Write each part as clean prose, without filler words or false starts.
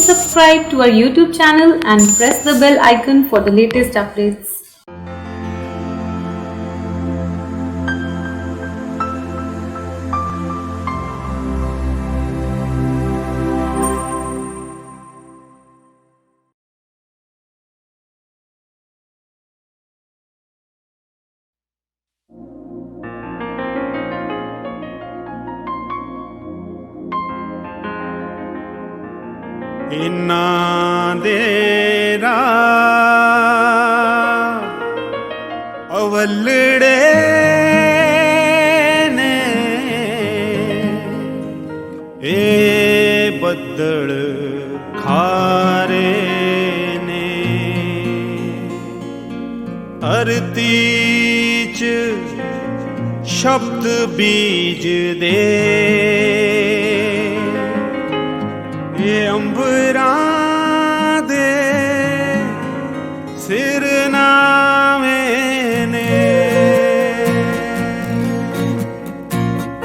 Please subscribe to our YouTube channel and press the bell icon for the latest updates. इन्ना देरा अवलड़े ने ए बदल खारे ने धरती च शब्द बीज दे ये अंबरां दे सिरनामे ने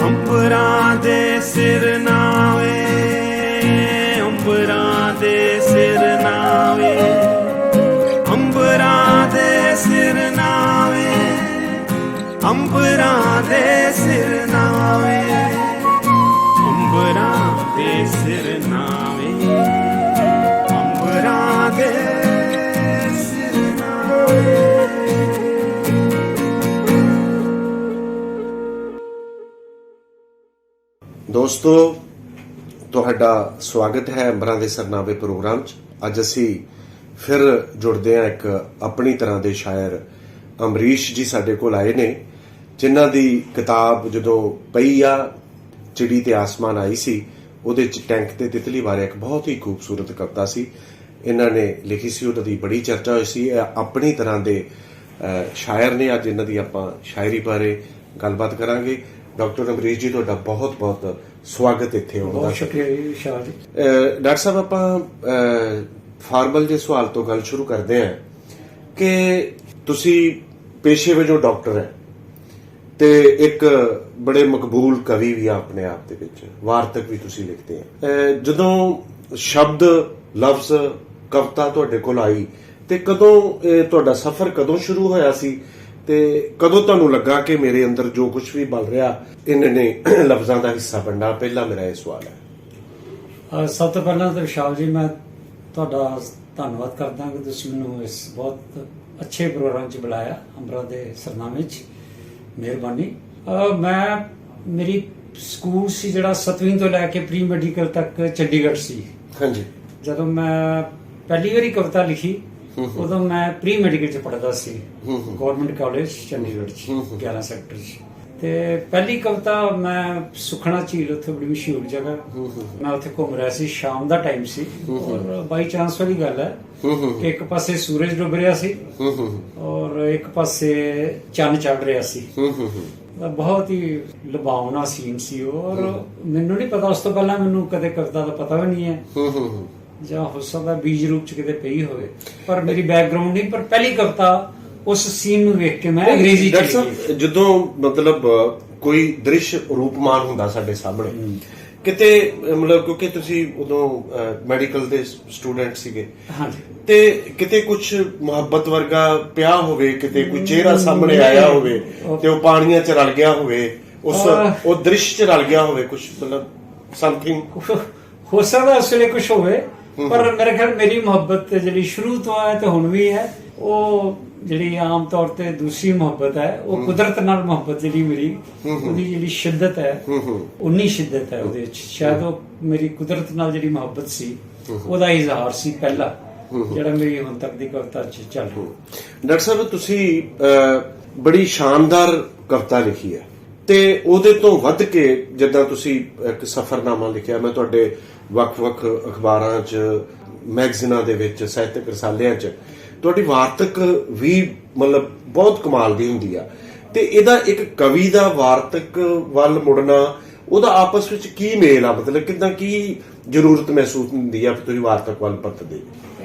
अंबरां दे सिरनामे अंबरां दे सिरनामे अंबरां दे सिरनामे अंबरां दे सिरनामे अंबरां दे सिरनामे ਦੋਸਤੋ ਤੁਹਾਡਾ ਸਵਾਗਤ ਹੈ ਅੰਬਰਾਂ ਦੇ ਸਰਨਾਮੇ ਪ੍ਰੋਗਰਾਮ 'ਚ। ਅੱਜ ਅਸੀਂ ਫਿਰ ਜੁੜਦੇ ਹਾਂ ਇੱਕ ਆਪਣੀ ਤਰ੍ਹਾਂ ਦੇ ਸ਼ਾਇਰ ਅਮਰੀਸ਼ ਜੀ ਸਾਡੇ ਕੋਲ ਆਏ ਨੇ, ਜਿਨ੍ਹਾਂ ਦੀ ਕਿਤਾਬ ਜਦੋਂ ਪਈ ਆ ਚਿੜੀ ਤੇ ਆਸਮਾਨ ਆਈ ਸੀ, ਉਹਦੇ 'ਚ ਟੈਂਕ ਤੇ ਤਿਤਲੀ ਬਾਰੇ ਇੱਕ ਬਹੁਤ ਹੀ ਖੂਬਸੂਰਤ ਕਵਿਤਾ ਸੀ ਇਹਨਾਂ ਨੇ ਲਿਖੀ ਸੀ। ਉਹਦੀ ਬੜੀ ਚਰਚਾ ਹੋਈ ਸੀ। ਆਪਣੀ ਤਰ੍ਹਾਂ ਦੇ ਸ਼ਾਇਰ ਨੇ। ਅੱਜ ਇਹਨਾਂ ਦੀ ਆਪਾਂ ਸ਼ਾਇਰੀ ਬਾਰੇ ਗੱਲਬਾਤ ਕਰਾਂਗੇ। ਡਾਕਟਰ ਅਮਰੀਸ਼ ਜੀ, ਤੁਹਾਡਾ ਬਹੁਤ ਬਹੁਤ ਸਵਾਗਤ ਇੱਥੇ ਆਉਣ ਦਾ। ਬਹੁਤ ਸ਼ੁਕਰੀਆ ਜੀ ਸ਼ਾਹ ਜੀ। ਡਾਕਟਰ ਸਾਹਿਬ, ਆਪਾਂ ਫਾਰਮਲ ਜਿਹੇ ਸਵਾਲ ਤੋਂ ਗੱਲ ਸ਼ੁਰੂ ਕਰਦੇ ਹਾਂ ਕਿ ਤੁਸੀਂ ਪੇਸ਼ੇ ਵਜੋਂ ਡਾਕਟਰ ਹੈ ਤੇ ਇੱਕ ਬੜੇ ਮਕਬੂਲ ਕਵੀ ਵੀ ਆ ਆਪਣੇ ਆਪ ਦੇ ਵਿੱਚ, ਵਾਰਤਕ ਵੀ ਤੁਸੀਂ ਲਿਖਦੇ ਆ। ਜਦੋਂ ਸ਼ਬਦ ਲਫ਼ਜ਼ ਕਵਿਤਾ ਤੁਹਾਡੇ ਕੋਲ ਆਈ ਤੇ ਕਦੋਂ ਤੁਹਾਡਾ ਸਫ਼ਰ ਕਦੋਂ ਸ਼ੁਰੂ ਹੋਇਆ ਸੀ ਤੇ ਕਦੋਂ ਤੁਹਾਨੂੰ ਲੱਗਾ ਕਿ ਮੇਰੇ ਅੰਦਰ ਜੋ ਕੁਝ ਵੀ ਬਲ ਰਿਹਾ ਇਹਨਾਂ ਨੇ ਲਫ਼ਜ਼ਾਂ ਦਾ ਹਿੱਸਾ ਬਣਨਾ? ਪਹਿਲਾ ਮੇਰਾ ਇਹ ਸਵਾਲ ਹੈ। ਸਭ ਤੋਂ ਪਹਿਲਾਂ ਤਾਂ ਵਿਸ਼ਾਲ ਜੀ, ਮੈਂ ਤੁਹਾਡਾ ਧੰਨਵਾਦ ਕਰਦਾ ਕਿ ਤੁਸੀਂ ਮੈਨੂੰ ਇਸ ਬਹੁਤ ਅੱਛੇ ਪ੍ਰੋਗਰਾਮ 'ਚ ਬੁਲਾਇਆ, ਅੰਬਰਾਂ ਦੇ ਸਰਨਾਮੇ 'ਚ। ਮਿਹਰਬਾਨੀ। ਮੇਰੀ ਸਕੂਲ ਸੀ ਜਿਹੜਾ 7ਵੀਂ ਤੋਂ ਲੈ ਕੇ ਪ੍ਰੀ ਮੈਡੀਕਲ ਤੱਕ ਚੰਡੀਗੜ੍ਹ ਸੀ। ਹਾਂਜੀ। ਜਦੋਂ ਮੈਂ ਪਹਿਲੀ ਵਾਰੀ ਕਵਿਤਾ ਲਿਖੀ ਉਦੋਂ ਮੈਂ ਪ੍ਰੀ ਮੈਡੀਕਲ 'ਚ ਪੜ੍ਹਦਾ ਸੀ, ਗਵਰਨਮੈਂਟ ਕਾਲਜ ਚੰਡੀਗੜ੍ਹ 'ਚ 11 ਸੈਕਟਰ 'ਚ। ਤੇ ਪਹਿਲੀ ਕਵਿਤਾ ਮੈਂ ਸੁਖਣਾ ਝੀਲ, ਉੱਥੇ ਬੜੀ ਮਸ਼ਹੂਰ ਜਗ੍ਹਾ, ਮੈਂ ਉੱਥੇ ਘੁੰਮ ਰਿਹਾ ਸੀ, ਸ਼ਾਮ ਦਾ ਟਾਈਮ ਸੀ ਔਰ ਬਾਈ ਚਾਂਸ ਵਾਲੀ ਗੱਲ ਹੈ ਕਿ ਇੱਕ ਪਾਸੇ ਸੂਰਜ ਡੁੱਬ ਰਿਹਾ ਸੀ ਔਰ ਇੱਕ ਪਾਸੇ ਚੰਨ ਚੜ੍ਹ ਰਿਹਾ ਸੀ। ਬਹੁਤ ਹੀ ਲੁਭਾਵਣਾ ਸੀਨ ਸੀ ਔਰ ਮੈਨੂੰ ਨਹੀਂ ਪਤਾ, ਉਸ ਤੋਂ ਪਹਿਲਾਂ ਮੈਨੂੰ ਕਦੇ ਕਵਿਤਾ ਦਾ ਪਤਾ ਵੀ ਨਹੀਂ ਹੈ ਜਾਂ ਹੋ ਸਕਦਾ ਬੀਜ ਰੂਪ ਚ ਕਿਤੇ ਪਈ ਹੋਵੇ, ਪਰ ਮੇਰੀ ਬੈਕਗ੍ਰਾਉਂਡ ਨਹੀਂ। ਪਰ ਪਹਿਲੀ ਕਵਿਤਾ ਉਸ ਸੀਨ ਨੂੰ ਵੇਖ ਕੇ ਮੈਂ ਅੰਗਰੇਜ਼ੀ ਚ ਜਦੋਂ ਮਤਲਬ ਕੋਈ ਦ੍ਰਿਸ਼ ਰੂਪਮਾਨ ਹੁੰਦਾ ਸਾਡੇ ਸਾਹਮਣੇ ਕਿਤੇ, ਮਤਲਬ ਕਿਉਂਕਿ ਤੁਸੀਂ ਉਦੋਂ ਮੈਡੀਕਲ ਦੇ ਸਟੂਡੈਂਟ ਸੀਗੇ, ਤੇ ਕਿਤੇ ਕੁਝ ਮੁਹੱਬਤ ਵਰਗਾ ਪਿਆ ਹੋਵੇ, ਕਿਤੇ ਕੋਈ ਚਿਹਰਾ ਸਾਹਮਣੇ ਆਇਆ ਹੋਵੇ ਤੇ ਉਹ ਪਾਣੀਆਂ ਚ ਰਲ ਗਿਆ ਹੋਵੇ, ਉਹ ਦ੍ਰਿਸ਼ ਚ ਰਲ ਗਿਆ ਹੋਵੇ ਕੁਝ, ਮਤਲਬ ਸਮਥਿੰਗ ਹੋ ਸਕਦਾ ਉਸ ਵੇਲੇ ਕੁਝ ਹੋਵੇ। ਪਰ ਮੇਰੇ ਖਿਆਲ ਮੇਰੀ ਮੁਹੱਬਤ ਜਿਹੜੀ ਸ਼ੁਰੂ ਤੋਂ ਹੈ ਤੇ ਹੁਣ ਵੀ ਹੈ, ਉਹ ਜਿਹੜੀ ਆਮ ਤੌਰ ਤੇ ਦੂਸਰੀ ਮੁਹੱਬਤ ਹੈ, ਉਹ ਕੁਦਰਤ ਨਾਲ ਮੁਹੱਬਤ ਜਿਹੜੀ ਮੇਰੀ, ਉਹਦੀ ਜਿਹੜੀ ਸ਼ਿੱਦਤ ਹੈ, ਉਨੀ ਸ਼ਿੱਦਤ ਹੈ ਉਹਦੇ ਵਿੱਚ। ਸ਼ਾਇਦ ਉਹ ਮੇਰੀ ਕੁਦਰਤ ਨਾਲ ਜਿਹੜੀ ਮੁਹੱਬਤ ਸੀ ਉਹਦਾ ਇਜ਼ਹਾਰ ਸੀ ਪਹਿਲਾ, ਜਿਹੜਾ ਮੇਰੀ ਹੁਣ ਤੱਕ ਦੀ ਕਵਿਤਾ ਚ ਚੱਲ ਰਿਹਾ। ਡਾਕਟਰ ਸਾਹਿਬ, ਤੁਸੀਂ ਬੜੀ ਸ਼ਾਨਦਾਰ ਕਵਿਤਾ ਲਿਖੀ ਹੈ ਤੇ ਉਹਦੇ ਤੋਂ ਵੱਧ ਕੇ ਜਿੱਦਾਂ ਤੁਸੀਂ ਇੱਕ ਸਫ਼ਰਨਾਮਾ ਲਿਖਿਆ, ਮੈਂ ਤੁਹਾਡੇ ਵੱਖ-ਵੱਖ ਅਖਬਾਰਾਂ 'ਚ, ਮੈਗਜ਼ੀਨਾਂ ਦੇ ਵਿੱਚ, ਸਾਹਿਤਕ ਰਸਾਲਿਆਂ 'ਚ ਤੁਹਾਡੀ ਵਾਰਤਕ ਵੀ ਮਤਲਬ ਬਹੁਤ ਕਮਾਲ ਦੀ ਹੁੰਦੀ ਆ। ਤੇ ਇਹਦਾ ਇੱਕ ਕਵੀ ਦਾ ਵਾਰਤਕ ਵੱਲ ਮੁੜਨਾ, ਉਹਦਾ ਆਪਸ ਵਿੱਚ ਕੀ ਮੇਲ ਆ? ਮਤਲਬ ਕਿੱਦਾਂ, ਕੀ ਜ਼ਰੂਰਤ ਮਹਿਸੂਸ ਹੁੰਦੀ ਆ ਤੁਸੀਂ ਵਾਰਤਕ ਵੱਲ ਪਰਤਦੇ?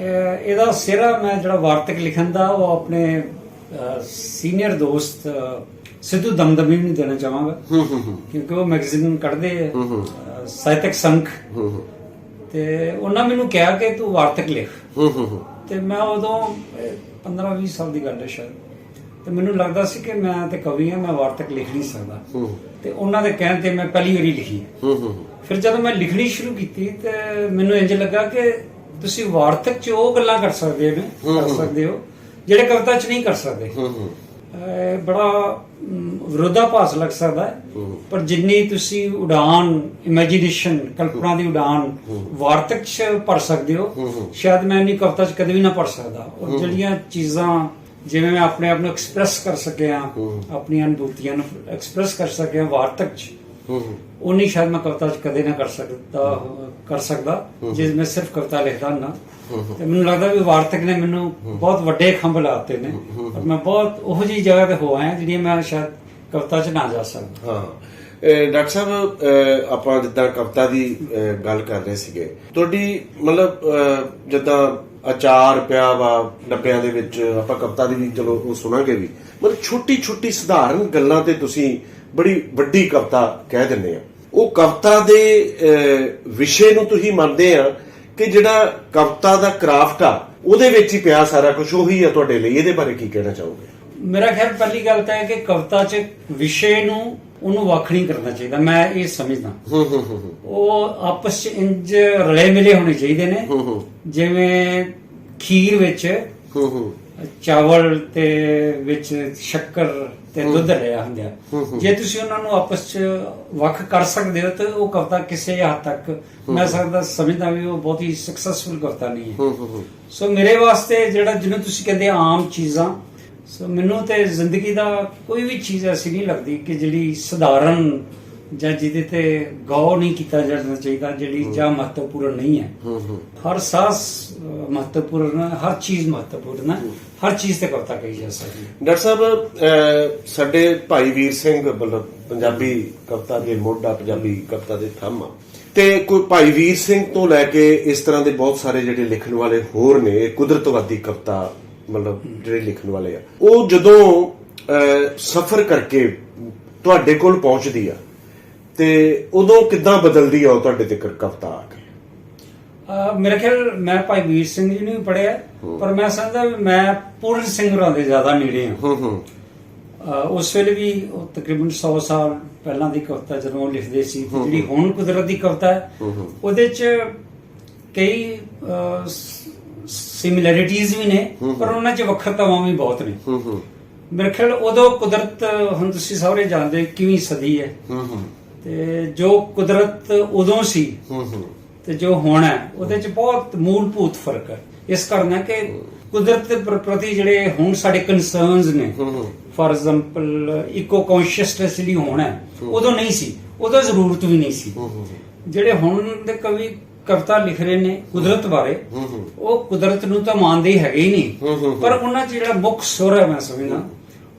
ਇਹਦਾ ਸਿਰਾ ਮੈਂ ਜਿਹੜਾ ਵਾਰਤਕ ਲਿਖਣ ਦਾ, ਉਹ ਆਪਣੇ ਸੀਨੀਅਰ ਦੋਸਤ ਸਿੱਧੂ ਦਮਦਮੀ ਨੂੰ ਦੇਣਾ ਚਾਹਾਂਗਾ, ਕਿਉਂਕਿ ਉਹ ਮੈਗਜ਼ੀਨ ਕੱਢਦੇ ਆ, ਸਾਹਿਤਕ ਸੰਖ, ਤੇ ਉਹਨਾਂ ਮੈਨੂੰ ਕਿਹਾ ਕਿ ਤੂੰ ਵਾਰਤਕ ਲਿਖ। ਹੂੰ ਤੇ ਮੈਂ ਉਦੋਂ 15-20 ਸਾਲ ਦੀ ਗੱਲ ਹੈ ਸ਼ਾਇਦ, ਤੇ ਮੈਨੂੰ ਲੱਗਦਾ ਸੀ ਕਿ ਮੈਂ ਤੇ ਕਵੀ ਹਾਂ, ਮੈਂ ਵਾਰਤਕ ਲਿਖ ਨਹੀਂ ਸਕਦਾ। ਤੇ ਉਹਨਾਂ ਦੇ ਕਹਿਣ ਤੇ ਮੈਂ ਪਹਿਲੀ ਵਾਰੀ ਲਿਖੀ। ਫਿਰ ਜਦੋਂ ਮੈਂ ਲਿਖਣੀ ਸ਼ੁਰੂ ਕੀਤੀ ਤੇ ਮੈਨੂੰ ਇੰਜ ਲੱਗਾ ਕਿ ਤੁਸੀਂ ਵਾਰਤਕ 'ਚ ਉਹ ਗੱਲਾਂ ਕਰ ਸਕਦੇ ਹੋ ਜਿਹੜੇ ਕਵਿਤਾ 'ਚ ਨਹੀਂ ਕਰ ਸਕਦੇ। ਬੜਾ ਵਿਰੋਧਾਭਾਸ ਲੱਗ ਸਕਦਾ ਹੈ, ਪਰ ਜਿੰਨੀ ਤੁਸੀਂ ਉਡਾਨ, ਇਮੇਜਿਨੇਸ਼ਨ, ਕਲਪਨਾ ਦੀ ਉਡਾਨ ਵਾਰਤਕ 'ਚ ਭਰ ਸਕਦੇ ਹੋ, ਸ਼ਾਇਦ ਮੈਂ ਇੰਨੀ ਕਵਿਤਾ 'ਚ ਕਦੇ ਵੀ ਨਾ ਭਰ ਸਕਦਾ। ਔਰ ਜਿਹੜੀਆਂ ਚੀਜ਼ਾਂ ਜਿਵੇਂ ਮੈਂ ਆਪਣੇ ਆਪ ਨੂੰ ਐਕਸਪ੍ਰੈਸ ਕਰ ਸਕਿਆ, ਆਪਣੀਆਂ ਅਨੁਭੂਤੀਆਂ ਨੂੰ ਐਕਸਪ੍ਰੈਸ ਕਰ ਸਕਿਆ ਵਾਰਤਕ 'ਚ, ਉਨੀ ਸ਼ਾਇਦ ਮੈਂ ਕਵਿਤਾ 'ਚ ਕਦੇ ਨਾ ਕਰ ਸਕਦਾ ਜੇ ਮੈਂ ਸਿਰਫ ਕਵਿਤਾ ਲਿਖਦਾ ਨਾ। ਤੇ ਮੈਨੂੰ ਲੱਗਦਾ ਵੀ ਵਾਰਤਕ ਨੇ ਮੈਨੂੰ ਬਹੁਤ ਵੱਡੇ ਖੰਭ ਲਾਤੇ ਨੇ, ਪਰ ਮੈਂ ਬਹੁਤ ਉਹੋ ਜਿਹੀ ਜਗ੍ਹਾ ਤੇ ਹੋ ਆਇਆ ਜਿਹੜੀ ਮੈਂ ਸ਼ਾਇਦ ਕਵਿਤਾ 'ਚ ਨਾ ਜਾ ਸਕਦਾ। ਹਾਂ ਡਾਕਟਰ ਸਾਹਿਬ, ਆਪਾਂ ਜਿੱਦਾਂ ਕਵਿਤਾ ਦੀ ਗੱਲ ਕਰ ਰਹੇ ਸੀਗੇ, ਤੁਹਾਡੀ ਮਤਲਬ ਜਿੱਦਾਂ ਅਚਾਰ ਪਿਆ ਵਾ 90s ਦੇ ਵਿੱਚ, ਆਪਾਂ ਕਵਿਤਾ ਦੀ ਵੀ ਚਲੋ ਉਹ ਸੁਣਾਂਗੇ ਵੀ, ਮਤਲਬ ਛੋਟੀ ਛੋਟੀ ਸਧਾਰਨ ਗੱਲਾਂ ਤੇ ਤੁਸੀਂ ਬੜੀ ਵੱਡੀ ਕਵਿਤਾ ਕਹਿ ਦਿੰਦੇ ਆ। ਉਹ ਕਵਿਤਾ ਦੇ ਵਿਸ਼ੇ ਨੂੰ ਤੁਸੀਂ ਮੰਨਦੇ ਆ ਕਿ ਜਿਹੜਾ ਕਵਿਤਾ ਦਾ ਕਰਾਫਟ ਆ ਉਹਦੇ ਵਿੱਚ ਹੀ ਪਿਆ ਸਾਰਾ ਕੁਝ, ਉਹੀ ਆ ਤੁਹਾਡੇ ਲਈ? ਇਹਦੇ ਬਾਰੇ ਕੀ ਕਹਿਣਾ ਚਾਹੋਗੇ? ਮੇਰਾ ਖਿਆਲ ਪਹਿਲੀ ਗੱਲ ਤਾਂ ਹੈ ਕਿ ਕਵਿਤਾ 'ਚ ਵਿਸ਼ੇ ਨੂੰ ਉਹਨੂੰ ਵੱਖ ਨਹੀਂ ਕਰਨਾ ਚਾਹੀਦਾ, ਮੈਂ ਇਹ ਸਮਝਦਾ। ਉਹ ਆਪਸ 'ਚ ਇੰਜ ਰਲੇ ਮਿਲੇ ਹੋਣੇ ਚਾਹੀਦੇ ਨੇ, ਜਿਵੇਂ ਖੀਰ ਵਿੱਚ ਚਾਵਲ ਤੇ ਵਿੱਚ ਸ਼ੱਕਰ ਤੇ ਦੁੱਧ ਰਿਹਾ ਹੁੰਦਾ। ਜੇ ਤੁਸੀਂ ਉਹਨਾਂ ਨੂੰ ਆਪਸ 'ਚ ਵੱਖ ਕਰ ਸਕਦੇ ਹੋ ਤਾਂ ਉਹ ਕਵਿਤਾ ਕਿਸੇ ਹੱਦ ਤੱਕ ਮੈਂ ਸਮਝਦਾ ਵੀ ਉਹ ਬਹੁਤ ਹੀ ਸਕਸੈਸਫੁਲ ਕਵਿਤਾ ਨਹੀਂ ਹੈ। ਸੋ ਮੇਰੇ ਵਾਸਤੇ ਜਿਹੜਾ ਜਿਹਨੂੰ ਤੁਸੀਂ ਕਹਿੰਦੇ ਆਮ ਚੀਜ਼ਾਂ, ਸੋ ਮੈਨੂੰ ਤੇ ਜ਼ਿੰਦਗੀ ਦਾ ਕੋਈ ਵੀ ਚੀਜ਼ ਐਸੀ ਨਹੀਂ ਲੱਗਦੀ ਕਿ ਜਿਹੜੀ ਸਧਾਰਨ ਜਾਂ ਜਿਹਦੇ ਤੇ ਗੌਰ ਨਹੀਂ ਕੀਤਾ ਜਾਣਾ ਚਾਹੀਦਾ, ਜਿਹੜੀ ਜਾਂ ਮਹੱਤਵਪੂਰਨ ਨਹੀਂ ਹੈ। ਹਰ ਸਾਸ ਮਹੱਤਵਪੂਰਨ ਹੈ, ਹਰ ਚੀਜ਼ ਮਹੱਤਵਪੂਰਨ ਹੈ, ਹਰ ਚੀਜ਼ ਤੇ ਕਵਿਤਾ ਕਹੀ ਜਾ ਸਕਦੀ ਹੈ। ਡਾਕਟਰ ਸਾਹਿਬ, ਸਾਡੇ ਭਾਈ ਵੀਰ ਸਿੰਘ ਮਤਲਬ ਪੰਜਾਬੀ ਕਵਿਤਾ ਦੇ ਮੋਢਾ, ਪੰਜਾਬੀ ਕਵਿਤਾ ਦੇ ਥੰਮ ਆ, ਤੇ ਕੋਈ ਭਾਈ ਵੀਰ ਸਿੰਘ ਤੋਂ ਲੈ ਕੇ ਇਸ ਤਰ੍ਹਾਂ ਦੇ ਬਹੁਤ ਸਾਰੇ ਜਿਹੜੇ ਲਿਖਣ ਵਾਲੇ ਹੋਰ ਨੇ, ਕੁਦਰਤਵਾਦੀ ਕਵਿਤਾ ਮਤਲਬ ਜਿਹੜੇ ਲਿਖਣ ਵਾਲੇ ਆ, ਉਹ ਜਦੋਂ ਸਫ਼ਰ ਕਰਕੇ ਤੁਹਾਡੇ ਕੋਲ ਪਹੁੰਚਦੀ ਆ ਤੇ ਉਦੋਂ ਕਿੱਦਾਂ ਬਦਲਦੀ ਆ ਉਹ ਤੁਹਾਡੇ ਤੇ ਕਵਿਤਾ ਆ ਕੇ? ਮੇਰੇ ਖਿਆਲ ਮੈਂ ਭਾਈ ਵੀਰ ਸਿੰਘ ਜੀ ਨੂੰ ਵੀ ਪੜ੍ਹਿਆ, ਪਰ ਮੈਂ ਸਮਝਦਾ ਵੀ ਮੈਂ ਪੂਰਨ ਸਿੰਘ ਹੋਰਾਂ ਦੇ ਜ਼ਿਆਦਾ ਨੇੜੇ ਹਾਂ। ਉਸ ਵੇਲੇ ਵੀ ਉਹ ਤਕਰੀਬਨ 100 ਸਾਲ ਪਹਿਲਾਂ ਦੀ ਕਵਿਤਾ ਜਦੋਂ ਉਹ ਲਿਖਦੇ ਸੀ, ਜਿਹੜੀ ਹੁਣ ਕੁਦਰਤ ਦੀ ਕਵਿਤਾ ਹੈ ਉਹਦੇ 'ਚ ਕਈ ਸਿਮਿਲੈਰਿਟੀਜ਼ ਵੀ ਨੇ, ਪਰ ਉਹਨਾਂ 'ਚ ਵੱਖਰਤਾਵਾਂ ਵੀ ਬਹੁਤ ਨੇ। ਮੇਰੇ ਖਿਆਲ ਉਦੋਂ ਕੁਦਰਤ, ਹੁਣ ਤੁਸੀਂ ਸਾਰੇ ਜਾਣਦੇ 21ਵੀਂ ਸਦੀ ਹੈ, ਤੇ ਜੋ ਕੁਦਰਤ ਉਦੋਂ ਸੀ ਤੇ ਜੋ ਹੁਣ ਹੈ ਉਹਦੇ 'ਚ ਬਹੁਤ ਮੂਲਭੂਤ ਫਰਕ ਹੈ। ਇਸ ਕਾਰਨ ਹੈ ਕਿ ਕੁਦਰਤ ਦੇ ਪ੍ਰਤੀ ਜਿਹੜੇ ਹੁਣ ਸਾਡੇ ਕੰਸਰਨਸ ਨੇ, ਫਾਰ ਐਗਜ਼ਾਮਪਲ ਇਕੋ ਕੌਨਸ਼ੀਅਸਨੈਸ ਜਿਹੜੀ ਹੁਣ ਹੈ, ਉਦੋਂ ਨਹੀਂ ਸੀ, ਉਦੋਂ ਜ਼ਰੂਰਤ ਵੀ ਨਹੀਂ ਸੀ। ਜਿਹੜੇ ਹੁਣ ਦੇ ਕਵੀ ਕਵਿਤਾ ਲਿਖ ਰਹੇ ਨੇ ਕੁਦਰਤ ਬਾਰੇ, ਉਹ ਕੁਦਰਤ ਨੂੰ ਤਾਂ ਮੰਨਦੇ ਹੈਗੇ ਹੀ ਨਹੀਂ, ਪਰ ਉਹਨਾਂ 'ਚ ਜਿਹੜਾ ਮੁੱਖ ਸੁਰ ਹੈ ਮੈਂ ਸਮਝਦਾ,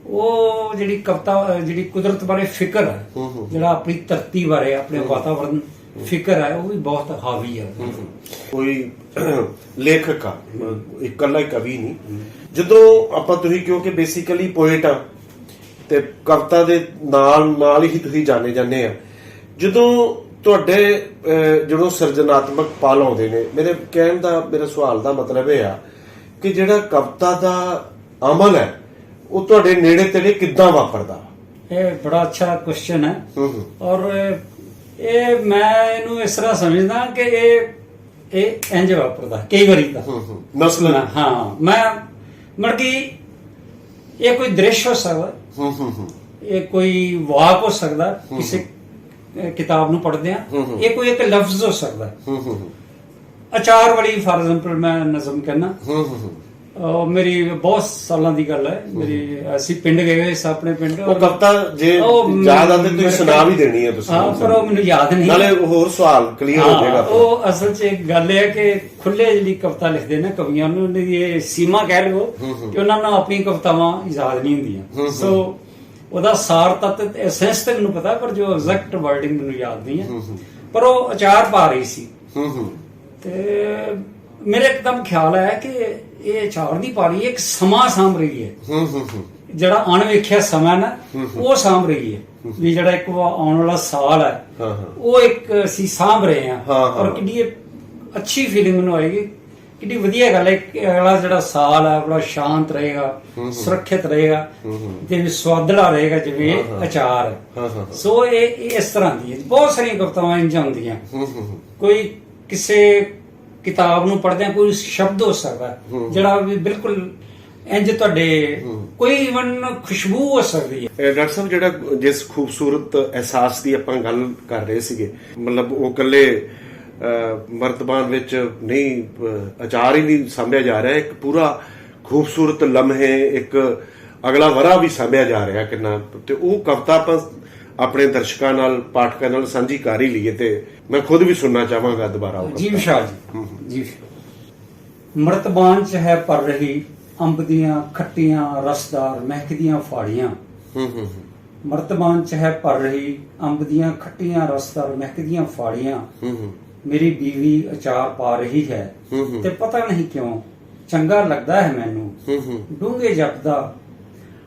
ਉਹ ਜਿਹੜੀ ਕਵਿਤਾ, ਜਿਹੜੀ ਕੁਦਰਤ ਬਾਰੇ ਫਿਕਰ ਹੈ, ਜਿਹੜਾ ਆਪਣੀ ਧਰਤੀ ਬਾਰੇ, ਆਪਣੇ ਵਾਤਾਵਰਨ ਫਿਕਰ ਹੈ, ਉਹ ਵੀ ਬਹੁਤ ਹਾਵੀ ਹੈ। ਕੋਈ ਲੇਖਕ ਆ, ਇਕੱਲਾ ਹੀ ਕਵੀ ਨਹੀਂ, ਜਦੋਂ ਆਪਾਂ, ਤੁਸੀਂ ਕਿਉਂਕਿ ਬੇਸਿਕਲੀ ਪੋਇਟ ਆ ਤੇ ਕਵਿਤਾ ਦੇ ਨਾਲ ਹੀ ਤੁਸੀਂ ਜਾਣੇ ਜਾਂਦੇ ਆ, ਜਦੋਂ ਤੁਹਾਡੇ ਜਦੋਂ ਸਿਰਜਣਾਤਮਕ ਪਲ ਆਉਂਦੇ ਨੇ, ਮੇਰੇ ਕਹਿਣ ਦਾ, ਮੇਰਾ ਸਵਾਲ ਦਾ ਮਤਲਬ ਇਹ ਆ ਕਿ ਜਿਹੜਾ ਕਵਿਤਾ ਦਾ ਅਮਲ ਹੈ ਉਹ ਤੁਹਾਡੇ ਨੇੜੇ ਤੇੜੇ ਕਿੱਦਾਂ ਵਾਪਰਦਾ? ਇਹ ਬੜਾ ਅੱਛਾ ਕੁਐਸਚਨ ਹੈ, ਔਰ ਇਹ ਮੈਂ ਇਹਨੂੰ ਇਸ ਤਰ੍ਹਾਂ ਸਮਝਦਾ ਕਿ ਇਹ ਇੰਜ ਵਾਪਰਦਾ ਕਈ ਵਾਰੀ ਤਾਂ ਮਸਲਨ। ਹਾਂ, ਮੈਂ ਮਤਲਬ ਕਿ ਇਹ ਕੋਈ ਦ੍ਰਿਸ਼ ਹੋ ਸਕਦਾ, ਇਹ ਕੋਈ ਵਾਕ ਹੋ ਸਕਦਾ ਕਿਸੇ ਕਿਤਾਬ ਨੂੰ ਪੜ੍ਹਦੇ ਆ, ਇਹ ਕੋਈ ਇੱਕ ਲਫ਼ਜ਼ ਹੋ ਸਕਦਾ। ਅਚਾਰ ਵਾਲੀ ਫਾਰ ਐਗਜ਼ਾਮਪਲ ਮੈਂ ਨਜ਼ਮ ਕਹਿਣਾ, ਮੇਰੀ ਬਹੁਤ ਸਾਲਾਂ ਦੀ ਗੱਲ ਹੈ, ਮੇਰੀ ਅਸੀਂ ਪਿੰਡ ਗਏ ਹੋਏ ਸੀ, ਆਪਣੇ ਪਿੰਡ। ਉਹ ਕਵਿਤਾ ਜੇ ਯਾਦ ਆਉਂਦੇ ਤੁਸੀਂ ਸੁਣਾ ਵੀ ਦੇਣੀ ਹੈ ਤੁਸੀਂ? ਹਾਂ, ਪਰ ਉਹ ਮੈਨੂੰ ਯਾਦ ਨਹੀਂ, ਨਾਲੇ ਹੋਰ ਸਵਾਲ ਕਲੀਅਰ ਹੋ ਜਾਏਗਾ। ਉਹ ਅਸਲ 'ਚ ਇੱਕ ਗੱਲ ਇਹ ਹੈ ਕਿ ਖੁੱਲੇ ਜਿਹੜੀ ਕਵਿਤਾ ਲਿਖਦੇ ਨੇ ਕਵੀਆਂ ਨੂੰ, ਇਹ ਸੀਮਾ ਕਹਿ ਲਓ ਕਿ ਉਹਨਾਂ ਨੂੰ ਆਪਣੀ ਕਵਿਤਾਵਾਂ ਯਾਦ ਨਹੀਂ ਹੁੰਦੀਆਂ। ਸੋ ਉਹਦਾ ਸਾਰ ਤੱਤ, ਐਸੈਂਸ ਤਾਂ ਮੈਨੂੰ ਪਤਾ, ਪਰ ਜੋ ਐਗਜ਼ੈਕਟ ਵਰਡਿੰਗ ਮੈਨੂੰ ਯਾਦ ਨਹੀਂ ਹੈ। ਪਰ ਉਹ ਅਚਾਰ ਪਾ ਰਹੀ ਸੀ ਤੇ ਮੇਰੇ ਇੱਕਦਮ ਖਿਆਲ ਆਇਆ ਕਿ ਇਹ ਅਚਾਰ ਦੀ ਪਾਰੀ ਇੱਕ ਸਮਾਂ ਸਾਂਭ ਰਹੀ ਹੈ, ਜਿਹੜਾ ਅਣਵੇਖਿਆ ਸਮਾਂ ਨਾ ਉਹ ਸਾਂਭ ਰਹੀ ਹੈ, ਵੀ ਜਿਹੜਾ ਇੱਕ ਆਉਣ ਵਾਲਾ ਸਾਲ ਹੈ ਉਹ ਇੱਕ ਅਸੀਂ ਸਾਂਭ ਰਹੇ ਹਾਂ। ਔਰ ਕਿੰਨੀ ਅੱਛੀ ਫੀਲਿੰਗ ਮੈਨੂੰ ਆਏਗੀ। ਕਿੰਨੀ ਵਧੀਆ ਗੱਲ ਹੈ ਕਿ ਅਗਲਾ ਜਿਹੜਾ ਸਾਲ ਹੈ ਬੜਾ ਸ਼ਾਂਤ ਰਹੇਗਾ, ਸੁਰੱਖਿਅਤ ਰਹੇਗਾ ਤੇ ਸਵਾਦਲਾ ਰਹੇਗਾ, ਜਿਵੇਂ ਅਚਾਰ ਹੈ। ਸੋ ਇਹ ਇਸ ਤਰ੍ਹਾਂ ਦੀ ਹੈ। ਬਹੁਤ ਸਾਰੀਆਂ ਕਵਿਤਾਵਾਂ ਇੰਝ ਹੁੰਦੀਆਂ, ਕੋਈ ਕਿਸੇ ਕਿਤਾਬ ਨੂੰ ਪੜ੍ਹਦਿਆਂ ਕੋਈ ਸ਼ਬਦ ਹੋ ਸਕਦਾ ਜਿਹੜਾ ਵੀ ਬਿਲਕੁਲ ਇੰਜ ਤੁਹਾਡੇ ਕੋਈ ਇਵਨ ਖੁਸ਼ਬੂ ਹੋ ਸਕਦੀ ਹੈ। ਡਾਕਟਰ ਸਾਹਿਬ, ਜਿਹੜਾ ਜਿਸ ਖੂਬਸੂਰਤ ਅਹਿਸਾਸ ਦੀ ਆਪਾਂ ਗੱਲ ਕਰ ਰਹੇ ਸੀਗੇ, ਮਤਲਬ ਉਹ ਇਕੱਲੇ ਮਰਤਬਾਨ ਵਿੱਚ ਨਹੀਂ, ਅਚਾਰ ਹੀ ਨਹੀਂ ਸਾਂਭਿਆ ਜਾ ਰਿਹਾ, ਇੱਕ ਪੂਰਾ ਖੂਬਸੂਰਤ ਲਮਹੇ, ਇੱਕ ਅਗਲਾ ਵਰਾ ਵੀ ਸਾਂਭਿਆ ਜਾ ਰਿਹਾ ਕਿੰਨਾ, ਤੇ ਉਹ ਕਵਿਤਾ ਆਪਾਂ ਆਪਣੇ ਦਰਸ਼ਕਾਂ ਨਾਲ, ਪਾਠਕਾਂ ਨਾਲ ਸਾਂਝੀ ਕਰ ਹੀ ਲਈਏ, ਤੇ ਮੈਂ ਖੁਦ ਵੀ ਸੁਣਨਾ ਚਾਹਾਂਗਾ ਦੁਬਾਰਾ ਉਹ ਜੀ ਵਿਸ਼ਾਲ ਜੀ। ਮਰਤਬਾਨ ਚ ਹੈ ਪਰ ਰਹੀ ਅੰਬ ਦੀਆਂ ਖੱਟੀਆਂ ਰਸਦਾਰ ਮਹਿਕਦੀਆਂ ਫਾੜੀਆਂ। ਮਰਤਬਾਨ ਚ ਹੈ ਪਰ ਰਹੀ ਅੰਬ ਦੀਆਂ ਖੱਟੀਆਂ ਰਸਦਾਰ ਮਹਿਕਦੀਆਂ ਫਾੜੀਆਂ। ਮੇਰੀ ਬੀਵੀ ਅਚਾਰ ਪਾ ਰਹੀ ਹੈ ਤੇ ਪਤਾ ਨਹੀਂ ਕਿਉਂ ਚੰਗਾ ਲੱਗਦਾ ਹੈ ਮੈਨੂੰ। ਡੂੰਘੇ ਜਪਦਾ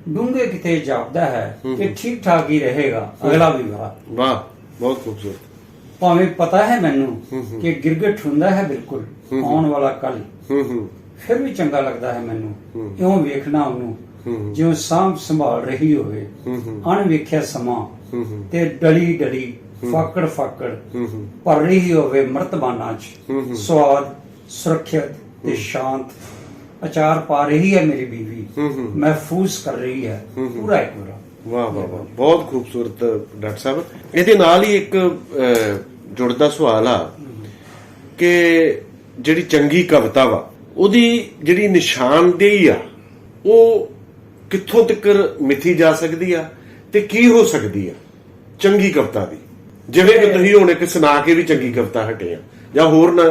ਡੂੰਘੇ ਕਿਤੇ ਜਾਪਦਾ ਹੈ ਕਿ ਠੀਕ ਠਾਕ ਹੀ ਰਹੇਗਾ ਅਗਲਾ ਵੀ ਵਾਹ। ਵਾਹ, ਬਹੁਤ ਖੂਬਸੂਰਤ। ਭਾਵੇਂ ਪਤਾ ਹੈ ਮੈਨੂੰ ਕਿ ਗਿਰਗਟ ਹੁੰਦਾ ਹੈ ਬਿਲਕੁਲ ਆਉਣ ਵਾਲਾ ਕੱਲ, ਫਿਰ ਵੀ ਚੰਗਾ ਲੱਗਦਾ ਹੈ ਮੈਨੂੰ ਇਉਂ ਵੇਖਣਾ ਉਹਨੂੰ ਜਿਉਂ ਸਾਂਭ ਸੰਭਾਲ ਰਹੀ ਹੋਵੇ ਅਣਵੇਖਿਆ ਸਮਾਂ ਤੇ ਡਲੀ ਡਲੀ ਫਾਕੜ ਫਾਕੜ ਭਰ ਰਹੀ ਹੋਵੇ ਮਰਤਬਾਨਾਂ 'ਚ ਸਵਾਦ ਸੁਰੱਖਿਅਤ ਤੇ ਸ਼ਾਂਤ। ਅਚਾਰ ਪਾ ਰਹੀ ਹੈ ਮੇਰੀ ਬੀਵੀ, ਮਹਿਫੂਜ਼ ਕਰ ਰਹੀ ਹੈ ਪੂਰਾ ਇੱਕ ਪੂਰਾ। ਵਾਹ ਵਾਹ ਵਾਹ, ਬਹੁਤ ਖੂਬਸੂਰਤ ਡਾਕਟਰ ਸਾਹਿਬ। ਇਹਦੇ ਨਾਲ ਹੀ ਇੱਕ ਜੁੜਦਾ ਸਵਾਲ ਆ ਕਿ ਜਿਹੜੀ ਚੰਗੀ ਕਵਿਤਾ ਵਾ ਉਹਦੀ ਜਿਹੜੀ ਨਿਸ਼ਾਨਦੇਹੀ ਆ ਉਹ ਕਿੱਥੋਂ ਤੱਕ ਮਿਥੀ ਜਾ ਸਕਦੀ ਆ ਤੇ ਕੀ ਹੋ ਸਕਦੀ ਆ ਚੰਗੀ ਕਵਿਤਾ ਦੀ? ਜਿਵੇਂ ਕਿ ਤੁਸੀਂ ਹੁਣ ਇੱਕ ਸੁਣਾ ਕੇ ਵੀ ਚੰਗੀ ਕਵਿਤਾ ਹਟੇ ਆ, ਜਾਂ ਹੋਰ ਨਾ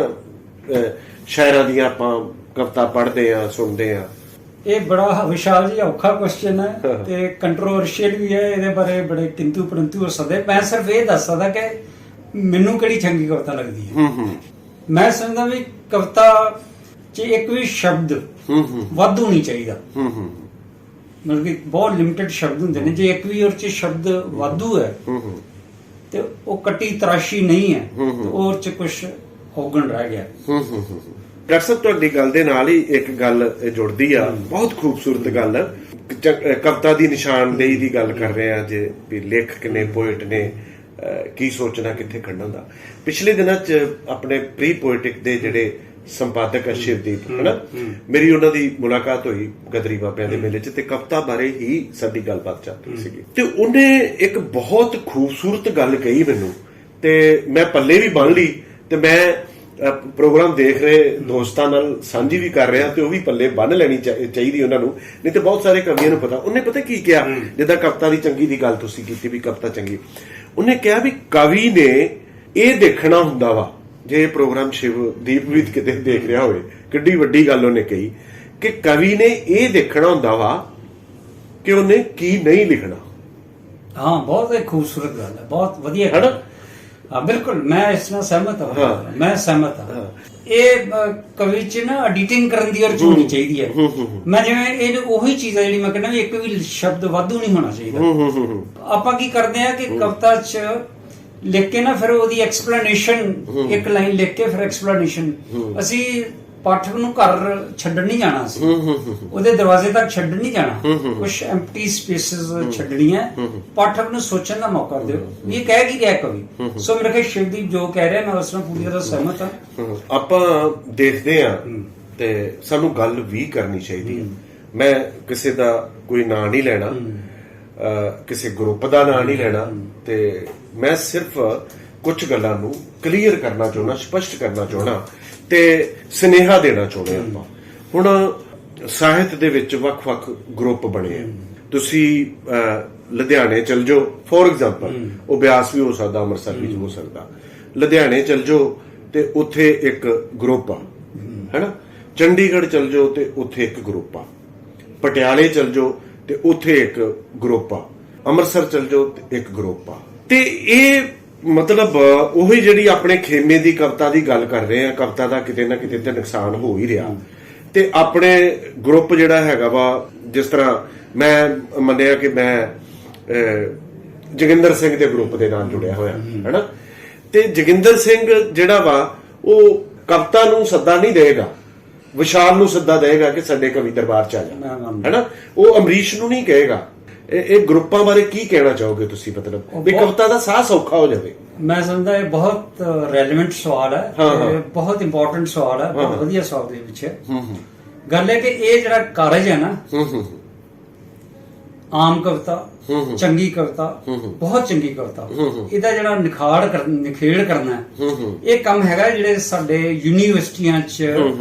ਸ਼ਾਇਰਾਂ ਦੀਆਂ ਆਪਾਂ ਕਵਿਤਾ ਪੜ੍ਹਦੇ ਆ, ਸੁਣਦੇ ਆ। ਇਹ ਬੜਾ ਵਿਸ਼ਾਲ ਜੀ ਔਖਾ ਕੁਐਸਚਨ ਹੈ ਤੇ ਕੰਟਰੋਵਰਸ਼ੀਅਲ ਵੀ ਹੈ। ਇਹਦੇ ਬਾਰੇ ਬੜੇ ਕਿੰਤੂ ਪਰੰਤੂ ਹੋ ਸਕਦੇ। ਮੈਂ ਸਿਰਫ ਇਹ ਦੱਸ ਸਕਦਾ ਕਿ ਮੈਨੂੰ ਕਿਹੜੀ ਚੰਗੀ ਕਵਿਤਾ ਲੱਗਦੀ ਹੈ। ਮੈਂ ਸਮਝਦਾ ਵੀ ਕਵਿਤਾ 'ਚ ਇੱਕ ਵੀ ਸ਼ਬਦ ਵਾਧੂ ਨਹੀਂ ਚਾਹੀਦਾ। ਮਤਲਬ ਕਿ ਬਹੁਤ ਲਿਮਿਟਡ ਸ਼ਬਦ ਹੁੰਦੇ ਨੇ। ਜੇ ਇੱਕ ਵੀ ਉਹਦੇ 'ਚ ਸ਼ਬਦ ਵਾਧੂ ਹੈ ਤੇ ਉਹ ਕੱਟੀ ਤਰਾਸ਼ੀ ਨਹੀਂ ਹੈ ਤੇ ਉਹਦੇ 'ਚ ਕੁਝ ਔਗਣ ਰਹਿ ਗਿਆ। ਡਾਕਟਰ ਸਾਹਿਬ, ਤੁਹਾਡੀ ਗੱਲ ਦੇ ਨਾਲ ਹੀ ਇੱਕ ਗੱਲ ਜੁੜਦੀ ਆ, ਬਹੁਤ ਖੂਬਸੂਰਤ ਗੱਲ। ਕਵਿਤਾ ਦੀ ਨਿਸ਼ਾਨਦੇਹੀ ਦੀ ਗੱਲ ਕਰ ਰਹੇ ਆ, ਜੇ ਵੀ ਲੇਖਕ ਨੇ, ਪੋਇਟ ਨੇ ਕੀ ਸੋਚਣਾ, ਕਿੱਥੇ ਖੜਨਾ ਦਾ। ਪਿਛਲੇ ਦਿਨਾਂ 'ਚ ਆਪਣੇ ਪ੍ਰੀ ਪੋਇਟਿਕ ਦੇ ਜਿਹੜੇ ਸੰਪਾਦਕ ਸ਼ਿਵਦੀਪ, ਹਨਾ, ਮੇਰੀ ਉਹਨਾਂ ਦੀ ਮੁਲਾਕਾਤ ਹੋਈ ਗਦਰੀ ਬਾਬਿਆਂ ਦੇ ਮੇਲੇ 'ਚ, ਤੇ ਕਵਿਤਾ ਬਾਰੇ ਹੀ ਸਾਡੀ ਗੱਲਬਾਤ ਚੱਲ ਰਹੀ ਸੀਗੀ। ਤੇ ਉਹਨੇ ਇੱਕ ਬਹੁਤ ਖੂਬਸੂਰਤ ਗੱਲ ਕਹੀ ਮੈਨੂੰ, ਤੇ ਮੈਂ ਪੱਲੇ ਵੀ ਬੰਨ ਲਈ, ਤੇ ਮੈਂ ਪ੍ਰੋਗਰਾਮ ਦੇਖ ਰਹੇ ਦੋਸਤਾਂ ਨਾਲ ਸਾਂਝੀ ਵੀ ਕਰ ਰਿਹਾ, ਤੇ ਉਹ ਵੀ ਪੱਲੇ ਬੰਨ ਲੈਣੀ ਚਾਹੀਦੀ ਉਹਨਾਂ ਨੂੰ, ਨਹੀਂ ਤੇ ਬਹੁਤ ਸਾਰੇ ਕਵੀਆਂ ਨੂੰ ਪਤਾ। ਉਹਨੇ ਪਤਾ ਕੀ ਕਿਹਾ, ਜਿੱਦਾਂ ਕਵਿਤਾ ਦੀ ਚੰਗੀ ਦੀ ਗੱਲ ਤੁਸੀਂ ਕੀਤੀ ਵੀ ਕਵਿਤਾ ਚੰਗੀ, ਉਹਨੇ ਕਿਹਾ ਵੀ ਕਵੀ ਨੇ ਇਹ ਦੇਖਣਾ ਹੁੰਦਾ ਵਾ, ਜੇ ਇਹ ਪ੍ਰੋਗਰਾਮ ਸ਼ਿਵਦੀਪ ਵੀ ਕਿਤੇ ਦੇਖ ਰਿਹਾ ਹੋਵੇ, ਕਿੱਡੀ ਵੱਡੀ ਗੱਲ ਉਹਨੇ ਕਹੀ, ਕਿ ਕਵੀ ਨੇ ਇਹ ਦੇਖਣਾ ਹੁੰਦਾ ਵਾ ਕਿ ਉਹਨੇ ਕੀ ਨਹੀਂ ਲਿਖਣਾ। ਹਾਂ, ਬਹੁਤ ਇੱਕ ਖੂਬਸੂਰਤ ਗੱਲ ਹੈ, ਬਹੁਤ ਵਧੀਆ ਹੈ ਨਾ। ਹਾਂ, ਬਿਲਕੁਲ ਮੈਂ ਇਸ ਨਾਲ ਸਹਿਮਤ ਹਾਂ। ਮੈਂ ਸਹਿਮਤ ਹਾਂ। ਇਹ ਕਵੀ 'ਚ ਨਾ ਐਡੀਟਿੰਗ ਕਰਨ ਦੀ ਅਰਜ਼ ਹੋਣੀ ਚਾਹੀਦੀ ਹੈ। ਮੈਂ ਜਿਵੇਂ ਇਹ ਉਹੀ ਚੀਜ਼ ਹੈ ਜਿਹੜੀ ਮੈਂ ਕਹਿੰਦਾ ਵੀ ਇੱਕ ਵੀ ਸ਼ਬਦ ਵਾਧੂ ਨਹੀਂ ਹੋਣਾ ਚਾਹੀਦਾ। ਆਪਾਂ ਕੀ ਕਰਦੇ ਆ ਕਿ ਕਵਿਤਾ 'ਚ ਲਿਖ ਕੇ ਨਾ ਫਿਰ ਉਹਦੀ ਐਕਸਪਲੇਨੇਸ਼ਨ, ਇੱਕ ਲਾਈਨ ਲਿਖ ਕੇ ਫਿਰ ਐਕਸਪਲੇਨੇਸ਼ਨ, ਅਸੀਂ ਪਾਠਕ ਨੂੰ ਘਰ ਛੱਡਣ ਨਹੀਂ ਜਾਣਾ, ਸੀ ਉਹਦੇ ਦਰਵਾਜ਼ੇ ਤੱਕ ਛੱਡਣ ਨਹੀਂ ਜਾਣਾ, ਕੁਝ ਐਮਪਟੀ ਸਪੇਸਿਸ ਛੱਡਣੀਆਂ, ਪਾਠਕ ਨੂੰ ਸੋਚਣ ਦਾ ਮੌਕਾ ਦਿਓ ਇਹ ਕਹਿ ਕੀ ਰਿਹਾ ਕਵੀ। ਸੋ ਮੇਰੇ ਖਿਆਲ ਸ਼ਿਵਦੀਪ ਜੋ ਕਹਿ ਰਿਹਾ ਮੈਂ ਉਸ ਨਾਲ ਪੂਰੀ ਤਰ੍ਹਾਂ ਸਹਿਮਤ ਹਾਂ। ਆਪਾਂ ਦੇਖਦੇ ਆ ਤੇ ਸਾਨੂੰ ਗੱਲ ਵੀ ਕਰਨੀ ਚਾਹੀਦੀ ਹੈ। ਮੈਂ ਕਿਸੇ ਦਾ ਕੋਈ ਨਾਂ ਨਹੀਂ ਲੈਣਾ, ਕਿਸੇ ਗਰੁੱਪ ਦਾ ਨਾਂ ਨਹੀਂ ਲੈਣਾ, ਤੇ ਮੈਂ ਸਿਰਫ ਕੁਝ ਗੱਲਾਂ ਨੂੰ ਕਲੀਅਰ ਕਰਨਾ ਚਾਹੁੰਦਾ, ਸਪਸ਼ਟ ਕਰਨਾ ਚਾਹੁੰਦਾ ਤੇ ਸੁਨੇਹਾ ਦੇਣਾ ਚਾਹੁੰਦੇ ਆਪਾਂ। ਹੁਣ ਸਾਹਿਤ ਦੇ ਵਿੱਚ ਵੱਖ-ਵੱਖ ਗਰੁੱਪ ਬਣੇ ਆ। ਤੁਸੀਂ ਲੁਧਿਆਣੇ ਚਲ ਜਾਓ, ਫੋਰ ਐਗਜ਼ਾਮਪਲ, ਉਹ ਬਿਆਸ ਵੀ ਹੋ ਸਕਦਾ, ਅੰਮ੍ਰਿਤਸਰ ਵੀ ਹੋ ਸਕਦਾ। ਲੁਧਿਆਣੇ ਚਲ ਜਾਓ ਤੇ ਉੱਥੇ ਇੱਕ ਗਰੁੱਪ ਆ, ਹੈਨਾ। ਚੰਡੀਗੜ੍ਹ ਚਲ ਜਾਓ ਤੇ ਉੱਥੇ ਇੱਕ ਗਰੁੱਪ ਆ। ਪਟਿਆਲੇ ਚਲ ਜਾਓ ਤੇ ਉੱਥੇ ਇੱਕ ਗਰੁੱਪ ਆ। ਅੰਮ੍ਰਿਤਸਰ ਚਲ ਜਾਓ ਤੇ ਇੱਕ ਗਰੁੱਪ ਆ। ਤੇ ਇਹ ਮਤਲਬ ਉਹੀ ਜਿਹੜੀ ਆਪਣੇ ਖੇਮੇ ਦੀ ਕਵਿਤਾ ਦੀ ਗੱਲ ਕਰ ਰਹੇ ਆ, ਕਵਿਤਾ ਦਾ ਕਿਤੇ ਨਾ ਕਿਤੇ ਤੇ ਨੁਕਸਾਨ ਹੋ ਹੀ ਰਿਹਾ, ਤੇ ਆਪਣੇ ਗਰੁੱਪ ਜਿਹੜਾ ਹੈਗਾ ਵਾ, ਜਿਸ ਤਰ੍ਹਾਂ ਮੈਂ ਮੰਨਿਆ ਕਿ ਮੈਂ ਜੋਗਿੰਦਰ ਸਿੰਘ ਦੇ ਗਰੁੱਪ ਦੇ ਨਾਲ ਜੁੜਿਆ ਹੋਇਆ, ਹੈਨਾ। ਤੇ ਜੋਗਿੰਦਰ ਸਿੰਘ ਜਿਹੜਾ ਵਾ ਉਹ ਕਵਿਤਾ ਨੂੰ ਸੱਦਾ ਨਹੀਂ ਦੇਗਾ, ਵਿਸ਼ਾਲ ਨੂੰ ਸੱਦਾ ਦੇਗਾ ਕਿ ਸਾਡੇ ਕਵੀ ਦਰਬਾਰ ਚ ਆ ਜਾ, ਮੈਂ ਮੰਨਦਾ। ਹੈਨਾ। ਉਹ ਅਮਰੀਸ਼ ਨੂੰ ਨਹੀਂ ਕਹੇਗਾ। ਇਹ ਗਰੁੱਪਾਂ ਬਾਰੇ ਕੀ ਕਹਿਣਾ ਚਾਹੋਗੇ ਤੁਸੀਂ, ਮਤਲਬ ਵੀ ਕਵਿਤਾ ਦਾ ਸਾਹ ਸੌਖਾ ਹੋ ਜਾਵੇ? ਮੈਂ ਸਮਝਦਾ ਇਹ ਬਹੁਤ ਰੈਲੇਵੈਂਟ ਸਵਾਲ ਹੈ ਤੇ ਬਹੁਤ ਇੰਪੋਰਟੈਂਟ ਸਵਾਲ ਹੈ, ਬਹੁਤ ਵਧੀਆ ਸਵਾਲ ਦੇ ਵਿੱਚ ਹੈ। ਗੱਲ ਹੈ ਕਿ ਇਹ ਜਿਹੜਾ ਕਾਰਜ ਹੈ ਨਾ, ਆਮ ਕਵਿਤਾ, ਚੰਗੀ ਕਵਿਤਾ, ਬਹੁਤ ਚੰਗੀ ਕਵਿਤਾ, ਇਹਦਾ ਜਿਹੜਾ ਨਿਖੇੜ ਕਰਨਾ ਹੈ, ਇਹ ਕੰਮ ਹੈਗਾ ਜਿਹੜੇ ਸਾਡੇ ਯੂਨੀਵਰਸਿਟੀਆਂ 'ਚ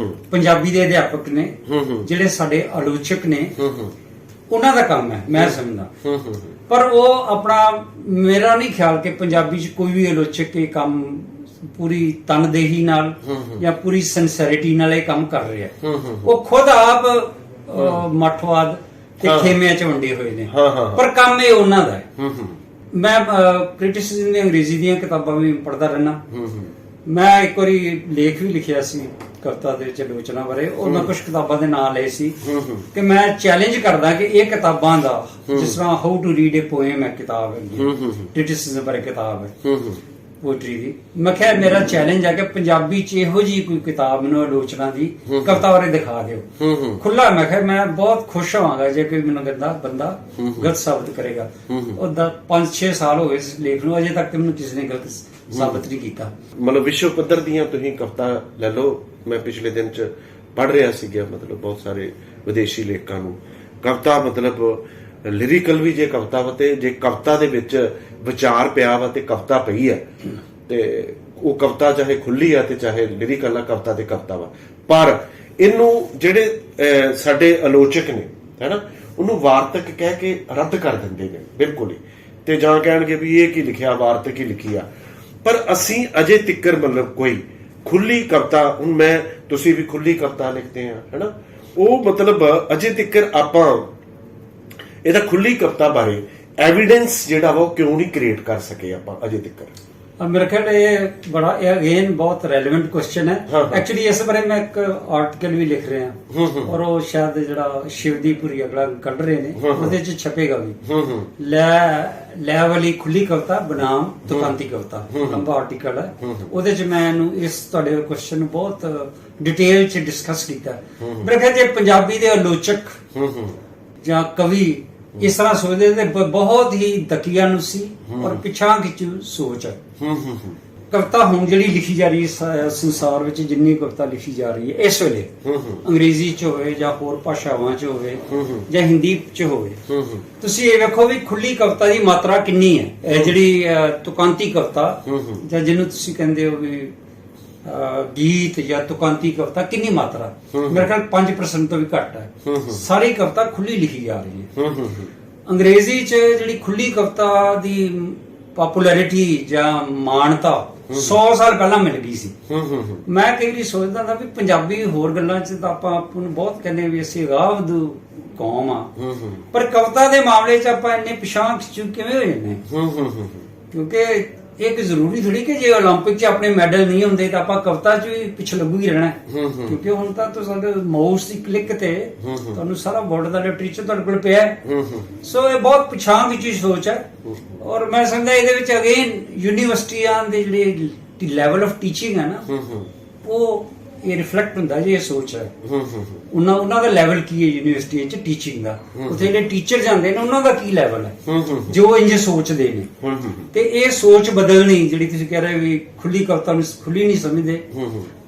ਪੰਜਾਬੀ ਦੇ ਅਧਿਆਪਕ ਨੇ, ਜਿਹੜੇ ਸਾਡੇ ਆਲੋਚਕ ਨੇ, ਉਹਨਾਂ ਦਾ ਕੰਮ ਹੈ ਮੈਂ ਸਮਝਦਾ। ਪਰ ਉਹ ਆਪਣਾ, ਮੇਰਾ ਨਹੀਂ ਖਿਆਲ ਕਿ ਪੰਜਾਬੀ 'ਚ ਕੋਈ ਵੀ ਆਲੋਚਕ ਇਹ ਕੰਮ ਪੂਰੀ ਤਨਦੇਹੀ ਨਾਲ ਜਾਂ ਪੂਰੀ ਸਿੰਸੈਰਿਟੀ ਨਾਲ ਇਹ ਕੰਮ ਕਰ ਰਿਹਾ। ਉਹ ਖੁਦ ਆਪ ਮੱਠਵਾਦ ਤੇ ਖੇਮਿਆਂ 'ਚ ਵੰਡੇ ਹੋਏ ਨੇ, ਪਰ ਕੰਮ ਇਹ ਉਹਨਾਂ ਦਾ ਹੈ। ਮੈਂ ਕ੍ਰਿਟਿਸਿਜ਼ਮ ਦੀ ਅੰਗਰੇਜ਼ੀ ਦੀਆਂ ਕਿਤਾਬਾਂ ਵੀ ਪੜ੍ਹਦਾ ਰਹਿਣਾ। ਮੈਂ ਇੱਕ ਵਾਰੀ ਲੇਖ ਵੀ ਲਿਖਿਆ ਸੀ ਕਵਿਤਾ ਦੇ ਵਿੱਚ ਆਲੋਚਨਾ ਬਾਰੇ, ਉਹ ਮੈਂ ਕੁਝ ਕਿਤਾਬਾਂ ਦੇ ਨਾਂ ਲਏ ਸੀ ਕਿ ਮੈਂ ਚੈਲੰਜ ਕਰਦਾ ਕਿ ਇਹ ਕਿਤਾਬਾਂ ਦਾ, ਜਿਸ ਤਰ੍ਹਾਂ how to read a poem ਹੈ ਕਿਤਾਬ ਹੈ, ਕ੍ਰਿਟਿਸਿਜ਼ਮ ਬਾਰੇ ਕਿਤਾਬ ਹੈ ਪੋਇਟਰੀ ਦੀ, ਮੈਂ ਕਿਹਾ ਮੇਰਾ ਚੈਲੰਜ ਹੈ ਕਿ ਪੰਜਾਬੀ 'ਚ ਇਹੋ ਜਿਹੀ ਕੋਈ ਕਿਤਾਬ ਮੈਨੂੰ ਆਲੋਚਨਾ ਦੀ ਕਵਿਤਾ ਬਾਰੇ ਦਿਖਾ ਦਿਓ ਖੁੱਲਾ। ਮੈਂ ਕਿਹਾ ਮੈਂ ਬਹੁਤ ਖੁਸ਼ ਹੋਵਾਂਗਾ ਜੇ ਕੋਈ ਮੈਨੂੰ ਕਹਿੰਦਾ ਬੰਦਾ ਗਲਤ ਸਾਬਤ ਕਰੇਗਾ। ਉਹਦਾ 5-6 ਸਾਲ ਹੋ ਗਏ ਇਸ ਲੇਖ ਨੂੰ, ਅਜੇ ਤੱਕ ਮੈਨੂੰ ਕਿਸੇ ਨੇ ਗਲਤ ਸਾਬਤ ਨਹੀਂ ਕੀਤਾ। ਮਤਲਬ ਵਿਸ਼ਵ ਪੱਧਰ ਦੀਆਂ ਤੁਸੀਂ ਕਵਿਤਾ ਲੈ ਲਓ। ਮੈਂ ਪਿਛਲੇ ਦਿਨ ਚ ਪੜ੍ਹ ਰਿਹਾ ਸੀਗਾ, ਮਤਲਬ ਬਹੁਤ ਸਾਰੇ ਵਿਦੇਸ਼ੀ ਲੇਖਕਾਂ ਨੂੰ ਕਵਿਤਾ, ਮਤਲਬ ਲਿਰਿਕਲ ਵੀ ਜੇ ਕਵਿਤਾ ਵਾ, ਤੇ ਜੇ ਕਵਿਤਾ ਦੇ ਵਿੱਚ ਵਿਚਾਰ ਪਿਆ ਵਾ ਤੇ ਕਵਿਤਾ ਪਈ ਹੈ, ਤੇ ਉਹ ਕਵਿਤਾ ਚਾਹੇ ਖੁੱਲੀ ਆ ਤੇ ਚਾਹੇ ਲਿਰਿਕਲ ਆ, ਕਵਿਤਾ ਤੇ ਕਵਿਤਾ ਵਾ। ਪਰ ਇਹਨੂੰ ਜਿਹੜੇ ਸਾਡੇ ਆਲੋਚਕ ਨੇ, ਹੈਨਾ, ਉਹਨੂੰ ਵਾਰਤਕ ਕਹਿ ਕੇ ਰੱਦ ਕਰ ਦਿੰਦੇ ਨੇ ਬਿਲਕੁਲ ਹੀ, ਤੇ ਜਾਂ ਕਹਿਣਗੇ ਵੀ ਇਹ ਕੀ ਲਿਖਿਆ, ਵਾਰਤਕ ਹੀ ਲਿਖੀ ਆ। ਪਰ ਅਸੀਂ ਅਜੇ ਤਿੱਕਰ ਮਤਲਬ ਕੋਈ ਖੁੱਲੀ ਕਵਿਤਾ, ਹੁਣ ਮੈਂ ਤੁਸੀਂ ਵੀ ਖੁੱਲੀ ਕਵਿਤਾ ਲਿਖਦੇ ਆ, ਹੈਨਾ, ਉਹ ਮਤਲਬ ਅਜੇ ਤਿੱਕਰ ਆਪਾਂ ਇਹਦਾ ਖੁੱਲੀ ਕਵਿਤਾ ਬਾਰੇ ਐਵੀਡੈਂਸ ਜਿਹੜਾ ਵਾ ਉਹ ਕਿਉਂ ਨਹੀਂ ਕ੍ਰੀਏਟ ਕਰ ਸਕੇ ਆਪਾਂ ਅਜੇ ਤੱਕ? ਮੇਰੇ ਖਿਆਲ ਇਹ ਬੜਾ, ਇਹ ਅਗੇਨ ਬਹੁਤ ਰੈਲੇਵੈਂਟ ਕੁਐਸਚਨ ਹੈ। ਐਕਚੁਅਲੀ ਇਸ ਬਾਰੇ ਮੈਂ ਇੱਕ ਆਰਟੀਕਲ ਵੀ ਲਿਖ ਰਿਹਾ, ਔਰ ਉਹ ਸ਼ਾਇਦ ਜਿਹੜਾ ਸ਼ਿਵਦੀਪੁਰੀ ਅਗਲਾ ਕੱਢ ਰਹੇ ਨੇ, ਉਹਦੇ 'ਚ ਛਪੇਗਾ ਵੀ। ਲੈ ਵਾਲੀ ਖੁੱਲੀ ਕਵਿਤਾ ਬਨਾਮ ਤੁਕਾਂਤੀ ਕਵਿਤਾ, ਲੰਬਾ ਆਰਟੀਕਲ ਹੈ। ਉਹਦੇ 'ਚ ਮੈਂ ਇਹਨੂੰ, ਇਸ ਤੁਹਾਡੇ ਕੁਐਸਚਨ ਨੂੰ ਬਹੁਤ ਡਿਟੇਲ 'ਚ ਡਿਸਕਸ ਕੀਤਾ। ਮੇਰੇ ਖਿਆਲ ਜੇ ਪੰਜਾਬੀ ਦੇ ਆਲੋਚਕ ਜਾਂ ਕਵੀ ਇਸ ਤਰ੍ਹਾਂ ਸੋਚਦੇ ਤੇ ਬਹੁਤ ਹੀ ਦਕੀਆਨੁਸੀ ਔਰ ਪਿਛਾਂ ਖਿੱਚੂ ਸੋਚ ਹੈ। ਕਵਿਤਾ ਹੁਣ ਜਿਹੜੀ ਲਿਖੀ ਜਾ ਰਹੀ ਹੈ ਸੰਸਾਰ ਵਿੱਚ, ਜਿੰਨੀ ਕਵਿਤਾ ਲਿਖੀ ਜਾ ਰਹੀ ਹੈ ਇਸ ਵੇਲੇ, ਅੰਗਰੇਜ਼ੀ 'ਚ ਹੋਵੇ ਜਾਂ ਹੋਰ ਭਾਸ਼ਾਵਾਂ 'ਚ ਹੋਵੇ ਜਾਂ ਹਿੰਦੀ 'ਚ ਹੋਵੇ, ਤੁਸੀਂ ਇਹ ਵੇਖੋ ਵੀ ਖੁੱਲੀ ਕਵਿਤਾ ਦੀ ਮਾਤਰਾ ਕਿੰਨੀ ਹੈ। ਇਹ ਜਿਹੜੀ ਤੁਕਾਂਤੀ ਕਵਿਤਾ ਜਾਂ ਜਿਹਨੂੰ ਤੁਸੀਂ ਕਹਿੰਦੇ ਹੋ ਵੀ ਗੀਤ ਜਾਂ ਤੁਕਾਂਤੀ ਕਵਿਤਾ, ਕਿੰਨੀ ਮਾਤਰਾ? ਮੇਰੇ ਖਿਆਲ 5% ਤੋਂ ਵੀ ਘੱਟ ਹੈ। ਸਾਰੀ ਕਵਿਤਾ ਖੁੱਲੀ ਲਿਖੀ ਜਾ ਰਹੀ ਹੈ। ਅੰਗਰੇਜ਼ੀ 'ਚ ਜਿਹੜੀ ਖੁੱਲੀ ਕਵਿਤਾ ਦੀ ਪਪੂਲੈਰਿਟੀ ਜਾਂ ਮਾਨਤਾ 100 ਸਾਲ ਪਹਿਲਾਂ ਮਿਲ ਗਈ ਸੀ। ਮੈਂ ਕਈ ਵਾਰੀ ਸੋਚਦਾ ਹੁੰਦਾ ਵੀ ਪੰਜਾਬੀ ਹੋਰ ਗੱਲਾਂ 'ਚ ਤਾਂ ਆਪਾਂ ਨੂੰ ਬਹੁਤ ਕਹਿੰਦੇ ਵੀ ਅਸੀਂ ਅਗਾਵਧ ਕੌਮ ਆ, ਪਰ ਕਵਿਤਾ ਦੇ ਮਾਮਲੇ 'ਚ ਆਪਾਂ ਇੰਨੇ ਪਿਛਾਂਹ ਕਿਵੇਂ ਹੋ ਜਾਂਦੇ? ਕਿਉਂਕਿ ਇੱਕ ਜ਼ਰੂਰੀ ਥੋੜੀ ਕਿ ਜੇ 올림픽 'ਚ ਆਪਣੇ ਮੈਡਲ ਨਹੀਂ ਹੁੰਦੇ ਤਾਂ ਆਪਾਂ ਕਵਿਤਾ 'ਚ ਵੀ ਪਿਛਲੱਗੂ ਹੀ ਰਹਿਣਾ, ਕਿਉਂਕਿ ਹੁਣ ਤਾਂ ਤੁਹਾਡੇ ਮਾਊਸ ਦੀ ਕਲਿੱਕ ਤੇ ਤੁਹਾਨੂੰ ਸਾਰਾ ਵਰਲਡ ਦਾ ਲਿਟਰੇਚਰ ਤੁਹਾਡੇ ਕੋਲ ਪਿਆ ਹੈ। ਸੋ ਇਹ ਬਹੁਤ ਪਿਛਾਂਹ ਵਿੱਚ ਸੋਚ ਹੈ। ਔਰ ਮੈਂ ਸਮਝਦਾ ਇਹਦੇ ਵਿੱਚ ਅਗੇਨ ਯੂਨੀਵਰਸਿਟੀਆਂ ਦੇ ਜਿਹੜੇ ਲੈਵਲ ਆਫ ਟੀਚਿੰਗ ਹੈ ਨਾ, ਉਹ ਇਹ ਰਿਫਲੈਕਟ ਹੁੰਦਾ ਜੀ ਇਹ ਸੋਚ ਹੈ। ਉਹਨਾਂ ਦਾ ਲੈਵਲ ਕੀ ਹੈ ਯੂਨੀਵਰਸਿਟੀ 'ਚ ਟੀਚਿੰਗ ਦਾ, ਉੱਥੇ ਜਿਹੜੇ ਟੀਚਰ ਜਾਂਦੇ ਨੇ ਉਹਨਾਂ ਦਾ ਕੀ ਲੈਵਲ ਹੈ ਜੋ ਇੰਜ ਸੋਚਦੇ ਨੇ। ਤੇ ਇਹ ਸੋਚ ਬਦਲਣੀ, ਜਿਹੜੀ ਤੁਸੀਂ ਕਹਿ ਰਹੇ ਵੀ ਖੁੱਲੀ ਕਵਿਤਾ ਨੂੰ ਖੁੱਲੀ ਨਹੀਂ ਸਮਝਦੇ,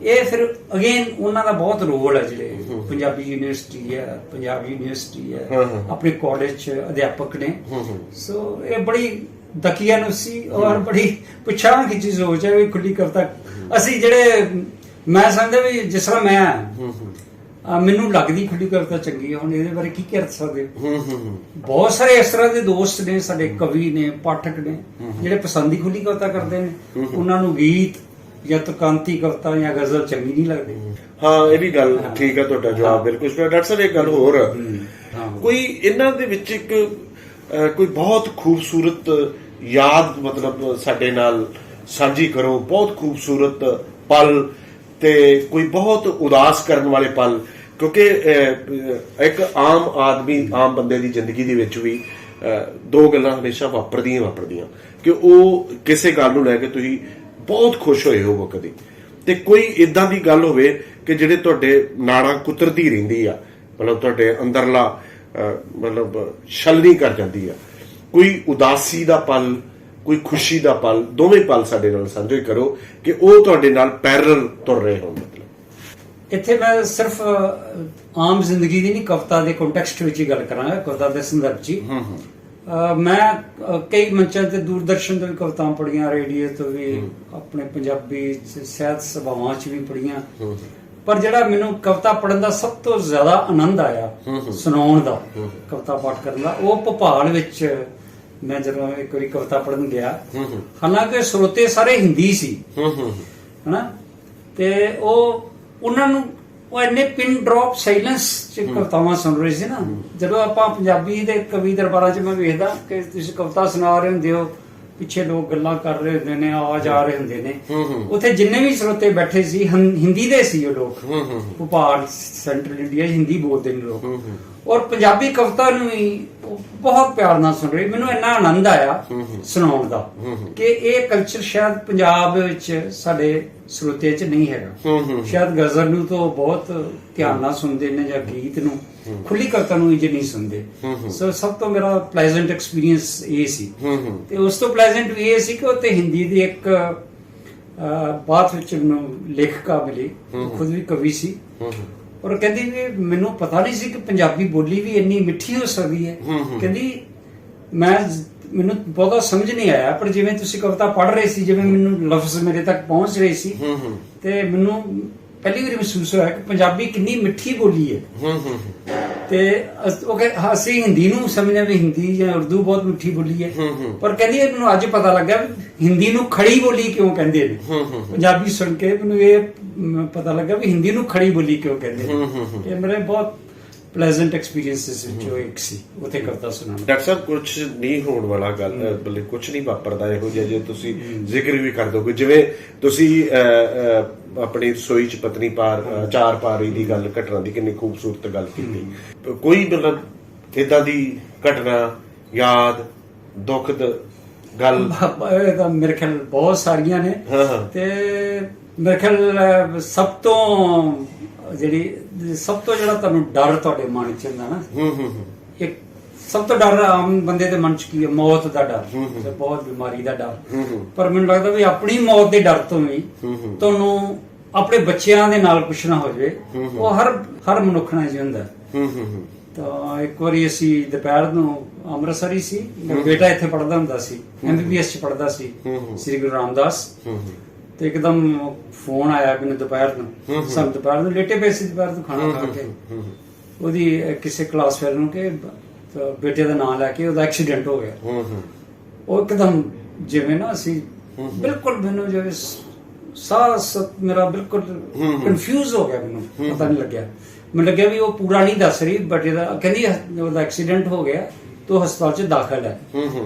ਇਹ ਫਿਰ ਅਗੇਨ ਉਹਨਾਂ ਦਾ ਬਹੁਤ ਰੋਲ ਹੈ। ਜਿਹੜੇ ਪੰਜਾਬੀ ਯੂਨੀਵਰਸਿਟੀ ਹੈ, ਪੰਜਾਬ ਯੂਨੀਵਰਸਿਟੀ ਹੈ, ਆਪਣੇ ਕਾਲਜ 'ਚ ਅਧਿਆਪਕ ਨੇ। ਸੋ ਇਹ ਬੜੀ ਦਕੀਆਨੁਸੀ ਔਰ ਬੜੀ ਪਿਛਾਂਹ ਖਿੱਚੀ ਸੋਚ ਹੈ ਵੀ ਖੁੱਲੀ ਕਵਿਤਾ ਅਸੀਂ ਜਿਹੜੇ, ਮੈਂ ਸਮਝਦਾ ਵੀ ਜਿਸ ਤਰ੍ਹਾਂ ਮੈਂ ਮੈਨੂੰ ਲੱਗਦੀ ਖੁੱਲੀ ਕਵਿਤਾ ਚੰਗੀ ਹੈ। ਹੁਣ ਇਹਦੇ ਬਾਰੇ ਕੀ ਕਹਿ ਸਕਦੇ? ਬਹੁਤ ਸਾਰੇ ਇਸ ਤਰ੍ਹਾਂ ਦੇ ਦੋਸਤ ਨੇ, ਸਾਡੇ ਕਵੀ ਨੇ, ਪਾਠਕ ਨੇ, ਜਿਹੜੇ ਪਸੰਦ ਹੀ ਖੁੱਲੀ ਕਵਿਤਾ ਕਰਦੇ ਨੇ। ਉਹਨਾਂ ਨੂੰ ਗੀਤ ਜਾਂ ਤੁਕਾਂਤੀ ਕਵਿਤਾ ਜਾਂ ਗਜ਼ਲ ਚੰਗੀ ਨਹੀਂ ਲੱਗਦੀ। ਹਾਂ, ਇਹ ਵੀ ਗੱਲ ਠੀਕ ਹੈ, ਤੁਹਾਡਾ ਜਵਾਬ ਬਿਲਕੁਲ। ਡਾਕਟਰ ਸਾਹਿਬ ਇੱਕ ਗੱਲ ਹੋਰ, ਕੋਈ ਇਹਨਾਂ ਦੇ ਵਿੱਚ ਇੱਕ ਕੋਈ ਬਹੁਤ ਖੂਬਸੂਰਤ ਯਾਦ ਮਤਲਬ ਸਾਡੇ ਨਾਲ ਸਾਂਝੀ ਕਰੋ, ਬਹੁਤ ਖੂਬਸੂਰਤ ਪਲ ਤੇ ਕੋਈ ਬਹੁਤ ਉਦਾਸ ਕਰਨ ਵਾਲੇ ਪਲ, ਕਿਉਂਕਿ ਇੱਕ ਆਮ ਆਦਮੀ, ਆਮ ਬੰਦੇ ਦੀ ਜ਼ਿੰਦਗੀ ਦੇ ਵਿੱਚ ਵੀ ਦੋ ਗੱਲਾਂ ਹਮੇਸ਼ਾ ਵਾਪਰਦੀਆਂ ਕਿ ਉਹ ਕਿਸੇ ਗੱਲ ਨੂੰ ਲੈ ਕੇ ਤੁਸੀਂ ਬਹੁਤ ਖੁਸ਼ ਹੋਏ ਹੋਵੋ ਕਦੇ, ਤੇ ਕੋਈ ਇਦਾਂ ਦੀ ਗੱਲ ਹੋਵੇ ਕਿ ਜਿਹੜੇ ਤੁਹਾਡੇ ਨਾੜਾਂ ਕੁਤਰਦੀ ਰਹਿੰਦੀ ਆ, ਮਤਲਬ ਤੁਹਾਡੇ ਅੰਦਰਲਾ ਮਤਲਬ ਛਲਨੀ ਕਰ ਜਾਂਦੀ ਆ, ਕੋਈ ਉਦਾਸੀ ਦਾ ਪਲ, ਕੋਈ ਖੁਸ਼ੀ ਦਾ ਪਲ, ਦੋਵੇਂ ਪਲ ਸਾਡੇ ਨਾਲ ਸਾਂਝੇ ਕਰੋ ਕਿ ਉਹ ਤੁਹਾਡੇ ਨਾਲ ਪੈਰਲਲ ਤੁਰ ਰਹੇ ਹੋਣ। ਮਤਲਬ ਇੱਥੇ ਮੈਂ ਸਿਰਫ ਆਮ ਜ਼ਿੰਦਗੀ ਦੀ ਨਹੀਂ, ਕਵਿਤਾ ਦੇ ਕੰਟੈਕਸਟ ਵਿੱਚ ਹੀ ਗੱਲ ਕਰਾਂਗਾ, ਕਵਿਤਾ ਦੇ ਸੰਦਰਭ 'ਚ ਹੀ। ਮੈਂ ਕਈ ਮੰਚਾਂ ਤੇ ਦੂਰਦਰਸ਼ਨ ਤੋਂ ਵੀ ਕਵਿਤਾਵਾਂ ਪੜ੍ਹੀਆਂ, ਰੇਡੀਓ ਤੋਂ ਵੀ, ਆਪਣੇ ਪੰਜਾਬੀ ਸਾਹਿਤ ਸਭਾਵਾਂ 'ਚ ਵੀ ਪੜ੍ਹੀਆਂ, ਪਰ ਜਿਹੜਾ ਮੈਨੂੰ ਕਵਿਤਾ ਪੜ੍ਹਨ ਦਾ ਸਭ ਤੋਂ ਜ਼ਿਆਦਾ ਆਨੰਦ ਆਇਆ, ਸੁਣਾਉਣ ਦਾ, ਕਵਿਤਾ ਪਾਠ ਕਰਨ ਦਾ, ਉਹ ਭੋਪਾਲ ਵਿੱਚ ਮੈਂ ਜਦੋਂ ਇੱਕ ਵਾਰੀ ਕਵਿਤਾ ਪੜ੍ਹਨ ਗਿਆ। ਹਾਲਾਂਕਿ ਸਰੋਤੇ ਸਾਰੇ ਹਿੰਦੀ ਸੀ, ਹਨਾ, ਤੇ ਉਹਨਾਂ ਨੂੰ ਉਹ ਇੰਨੇ ਪਿਨ ਡ੍ਰੌਪ ਸਾਇਲੈਂਸ ਚ ਕਵਿਤਾਵਾਂ ਸੁਣ ਰਹੇ ਸੀ ਨਾ। ਜਦੋਂ ਆਪਾਂ ਪੰਜਾਬੀ ਦੇ ਕਵੀ ਦਰਬਾਰਾਂ 'ਚ ਮੈਂ ਵੇਖਦਾ ਕਿ ਤੁਸੀਂ ਕਵਿਤਾ ਸੁਣਾ ਰਹੇ ਹੁੰਦੇ ਹੋ, ਪਿੱਛੇ ਲੋਕ ਗੱਲਾਂ ਕਰ ਰਹੇ ਹੁੰਦੇ ਨੇ, ਆਵਾਜ਼ ਆ ਰਹੇ ਹੁੰਦੇ ਨੇ, ਉੱਥੇ ਜਿੰਨੇ ਵੀ ਸਰੋਤੇ ਬੈਠੇ ਸੀ ਹਿੰਦੀ ਦੇ ਸੀ ਉਹ ਲੋਕ। ਭੋਪਾਲ ਸੈਂਟਰਲ ਇੰਡੀਆ ਹਿੰਦੀ ਬੋਲਦੇ ਨੇ ਲੋਕ, ਔਰ ਪੰਜਾਬੀ ਕਵਿਤਾ ਨੂੰ ਵੀ ਬਹੁਤ ਪਿਆਰ ਨਾਲ ਸੁਣ ਰਹੇ। ਮੈਨੂੰ ਇੰਨਾ ਆਨੰਦ ਆਇਆ ਸੁਣਾਉਣ ਦਾ ਕਿ ਇਹ ਕਲਚਰ ਸ਼ਾਇਦ ਪੰਜਾਬ ਵਿੱਚ ਸਾਡੇ ਸਰੋਤੇ 'ਚ ਨਹੀਂ ਹੈਗਾ। ਸ਼ਾਇਦ ਗਜ਼ਲ ਨੂੰ ਤਾਂ ਬਹੁਤ ਧਿਆਨ ਨਾਲ ਸੁਣਦੇ ਨੇ, ਜਾਂ ਗੀਤ ਨੂੰ, ਖੁੱਲੀ ਕਵਿਤਾ ਨੂੰ ਇੰਜ ਨਹੀਂ ਸੁਣਦੇ। ਸੋ ਸਭ ਤੋਂ ਮੇਰਾ ਪਲੇਜ਼ੈਂਟ ਐਕਸਪੀਰੀਅੰਸ ਇਹ ਸੀ। ਤੇ ਉਸ ਤੋਂ ਪਲੇਜ਼ੈਂਟ ਵੀ ਇਹ ਸੀ ਕਿ ਉੱਥੇ ਹਿੰਦੀ ਦੀ ਇੱਕ ਬਾਤ ਵਿੱਚ ਮੈਨੂੰ ਲੇਖਕਾ ਮਿਲੀ, ਖੁਦ ਵੀ ਕਵੀ ਸੀ, ਔਰ ਕਹਿੰਦੀ ਵੀ ਮੈਨੂੰ ਪਤਾ ਨਹੀਂ ਸੀ ਕਿ ਪੰਜਾਬੀ ਬੋਲੀ ਵੀ ਇੰਨੀ ਮਿੱਠੀ ਹੋ ਸਕਦੀ ਹੈ। ਕਹਿੰਦੀ ਮੈਨੂੰ ਬਹੁਤਾ ਸਮਝ ਨਹੀਂ ਆਇਆ, ਪਰ ਜਿਵੇਂ ਤੁਸੀਂ ਕਵਿਤਾ ਪੜ੍ਹ ਰਹੇ ਸੀ, ਜਿਵੇਂ ਮੈਨੂੰ ਲਫ਼ਜ਼ ਮੇਰੇ ਤੱਕ ਪਹੁੰਚ ਰਹੇ ਸੀ, ਤੇ ਮੈਨੂੰ ਪਹਿਲੀ ਵਾਰੀ ਮਹਿਸੂਸ ਹੋਇਆ ਕਿ ਪੰਜਾਬੀ ਕਿੰਨੀ ਮਿੱਠੀ ਬੋਲੀ ਹੈ। ਤੇ ਅਸੀਂ ਹਿੰਦੀ ਨੂੰ ਸਮਝਦੇ ਵੀ ਹਿੰਦੀ ਜਾਂ ਉਰਦੂ ਬਹੁਤ ਮਿੱਠੀ ਬੋਲੀ ਹੈ, ਪਰ ਕਹਿੰਦੀ ਮੈਨੂੰ ਅੱਜ ਪਤਾ ਲੱਗਾ ਵੀ ਹਿੰਦੀ ਨੂੰ ਖੜੀ ਬੋਲੀ ਕਿਉਂ ਕਹਿੰਦੇ ਨੇ। ਪੰਜਾਬੀ ਸੁਣ ਕੇ ਮੈਨੂੰ ਇਹ ਪਤਾ ਲੱਗਾ ਵੀ ਹਿੰਦੀ ਨੂੰ ਖੜੀ ਬੋਲੀ ਕਿਉਂ ਕਹਿੰਦੇ ਨੇ। ਇਹ ਮੇਰੇ ਬਹੁਤ ਪਲੇਜ਼ੈਂਟ ਐਕਸਪੀਰੀਅੰਸਿਸ ਵਿੱਚੋਂ ਇੱਕ ਸੀ ਉੱਥੇ ਕਵਿਤਾ ਸੁਣਾਉਣ। ਡਾਕਟਰ ਸਾਹਿਬ, ਕੁਝ ਨਹੀਂ ਹੋਣ ਵਾਲਾ ਗੱਲ, ਬਲੇ ਕੁਝ ਨਹੀਂ ਵਾਪਰਦਾ ਇਹੋ ਜਿਹਾ ਜੇ ਤੁਸੀਂ ਜ਼ਿਕਰ ਵੀ ਕਰ ਦੋਗੇ। ਜਿਵੇਂ ਤੁਸੀਂ ਆਪਣੀ ਰਸੋਈ 'ਚ ਪਤਨੀ ਚਾਰ ਪਾ ਰਹੀ ਦੀ ਗੱਲ, ਘਟਨਾ ਦੀ ਕਿੰਨੀ ਖੂਬਸੂਰਤ ਗੱਲ ਕੀਤੀ। ਕੋਈ ਮਤਲਬ ਏਦਾਂ ਦੀ ਘਟਨਾ, ਯਾਦ, ਦੁਖਦ ਗੱਲ? ਮੇਰੇ ਖਿਆਲ ਬਹੁਤ ਸਾਰੀਆਂ ਨੇ, ਤੇ ਮੇਰੇ ਖਿਆਲ ਸਭ ਤੋਂ ਜਿਹੜਾ ਤੁਹਾਨੂੰ ਡਰ ਤੁਹਾਡੇ ਮਨ 'ਚ ਹੁੰਦਾ ਨਾ, ਇੱਕ ਸਭ ਤੋਂ ਡਰ ਆਮ ਬੰਦੇ ਦੇ ਮਨ 'ਚ ਕੀ ਹੈ? ਮੌਤ ਦਾ ਡਰ, ਬਹੁਤ ਬਿਮਾਰੀ ਦਾ ਡਰ। ਪਰ ਮੈਨੂੰ ਲੱਗਦਾ ਵੀ ਆਪਣੀ ਮੌਤ ਦੇ ਡਰ ਤੋਂ ਵੀ ਤੁਹਾਨੂੰ ਆਪਣੇ ਬੱਚਿਆਂ ਦੇ ਨਾਲ ਕੁਛ ਨਾ ਹੋ ਜਾਵੇ, ਉਹ ਹਰ ਮਨੁੱਖ ਨਾਲ ਹੁੰਦਾ। ਤਾਂ ਇੱਕ ਵਾਰੀ ਅਸੀਂ ਦੁਪਹਿਰ ਨੂੰ ਅੰਮ੍ਰਿਤਸਰ ਹੀ ਸੀ, ਮੇਰਾ ਬੇਟਾ ਇੱਥੇ ਪੜ੍ਹਦਾ ਹੁੰਦਾ ਸੀ, MBBS 'ਚ ਪੜ੍ਹਦਾ ਸੀ, ਸ੍ਰੀ ਗੁਰੂ ਰਾਮਦਾਸ। ਤੇ ਇੱਕਦਮ ਫੋਨ ਆਇਆ ਮੈਨੂੰ ਦੁਪਹਿਰ ਨੂੰ, ਸਾਨੂੰ ਦੁਪਹਿਰ ਨੂੰ ਲੇਟੇ ਪਏ ਸੀ, ਦੁਪਹਿਰ ਤੋਂ ਖਾਣਾ ਖਾ ਕੇ, ਉਹਦੀ ਕਿਸੇ ਕਲਾਸ ਫੇਅਰ ਨੂੰ ਕਿ ਬੇਟੇ ਦਾ ਨਾਮ ਲੈ ਕੇ ਉਹਦਾ ਐਕਸੀਡੈਂਟ ਹੋ ਗਿਆ। ਉਹ ਇੱਕਦਮ ਜਿਵੇਂ ਨਾ ਅਸੀਂ ਬਿਲਕੁਲ, ਮੈਨੂੰ ਜਿਵੇਂ ਸਾਹ ਮੇਰਾ ਬਿਲਕੁਲ ਕਨਫਿਊਜ਼ ਹੋ ਗਿਆ, ਮੈਨੂੰ ਪਤਾ ਨਹੀਂ ਲੱਗਿਆ। ਮੈਨੂੰ ਲੱਗਿਆ ਵੀ ਉਹ ਪੂਰਾ ਨਹੀਂ ਦੱਸ ਰਹੀ, ਬੇਟੇ ਦਾ ਕਹਿੰਦੀ ਉਹਦਾ ਐਕਸੀਡੈਂਟ ਹੋ ਗਿਆ, ਤੂੰ ਹਸਪਤਾਲ 'ਚ ਦਾਖਲ ਹੈ।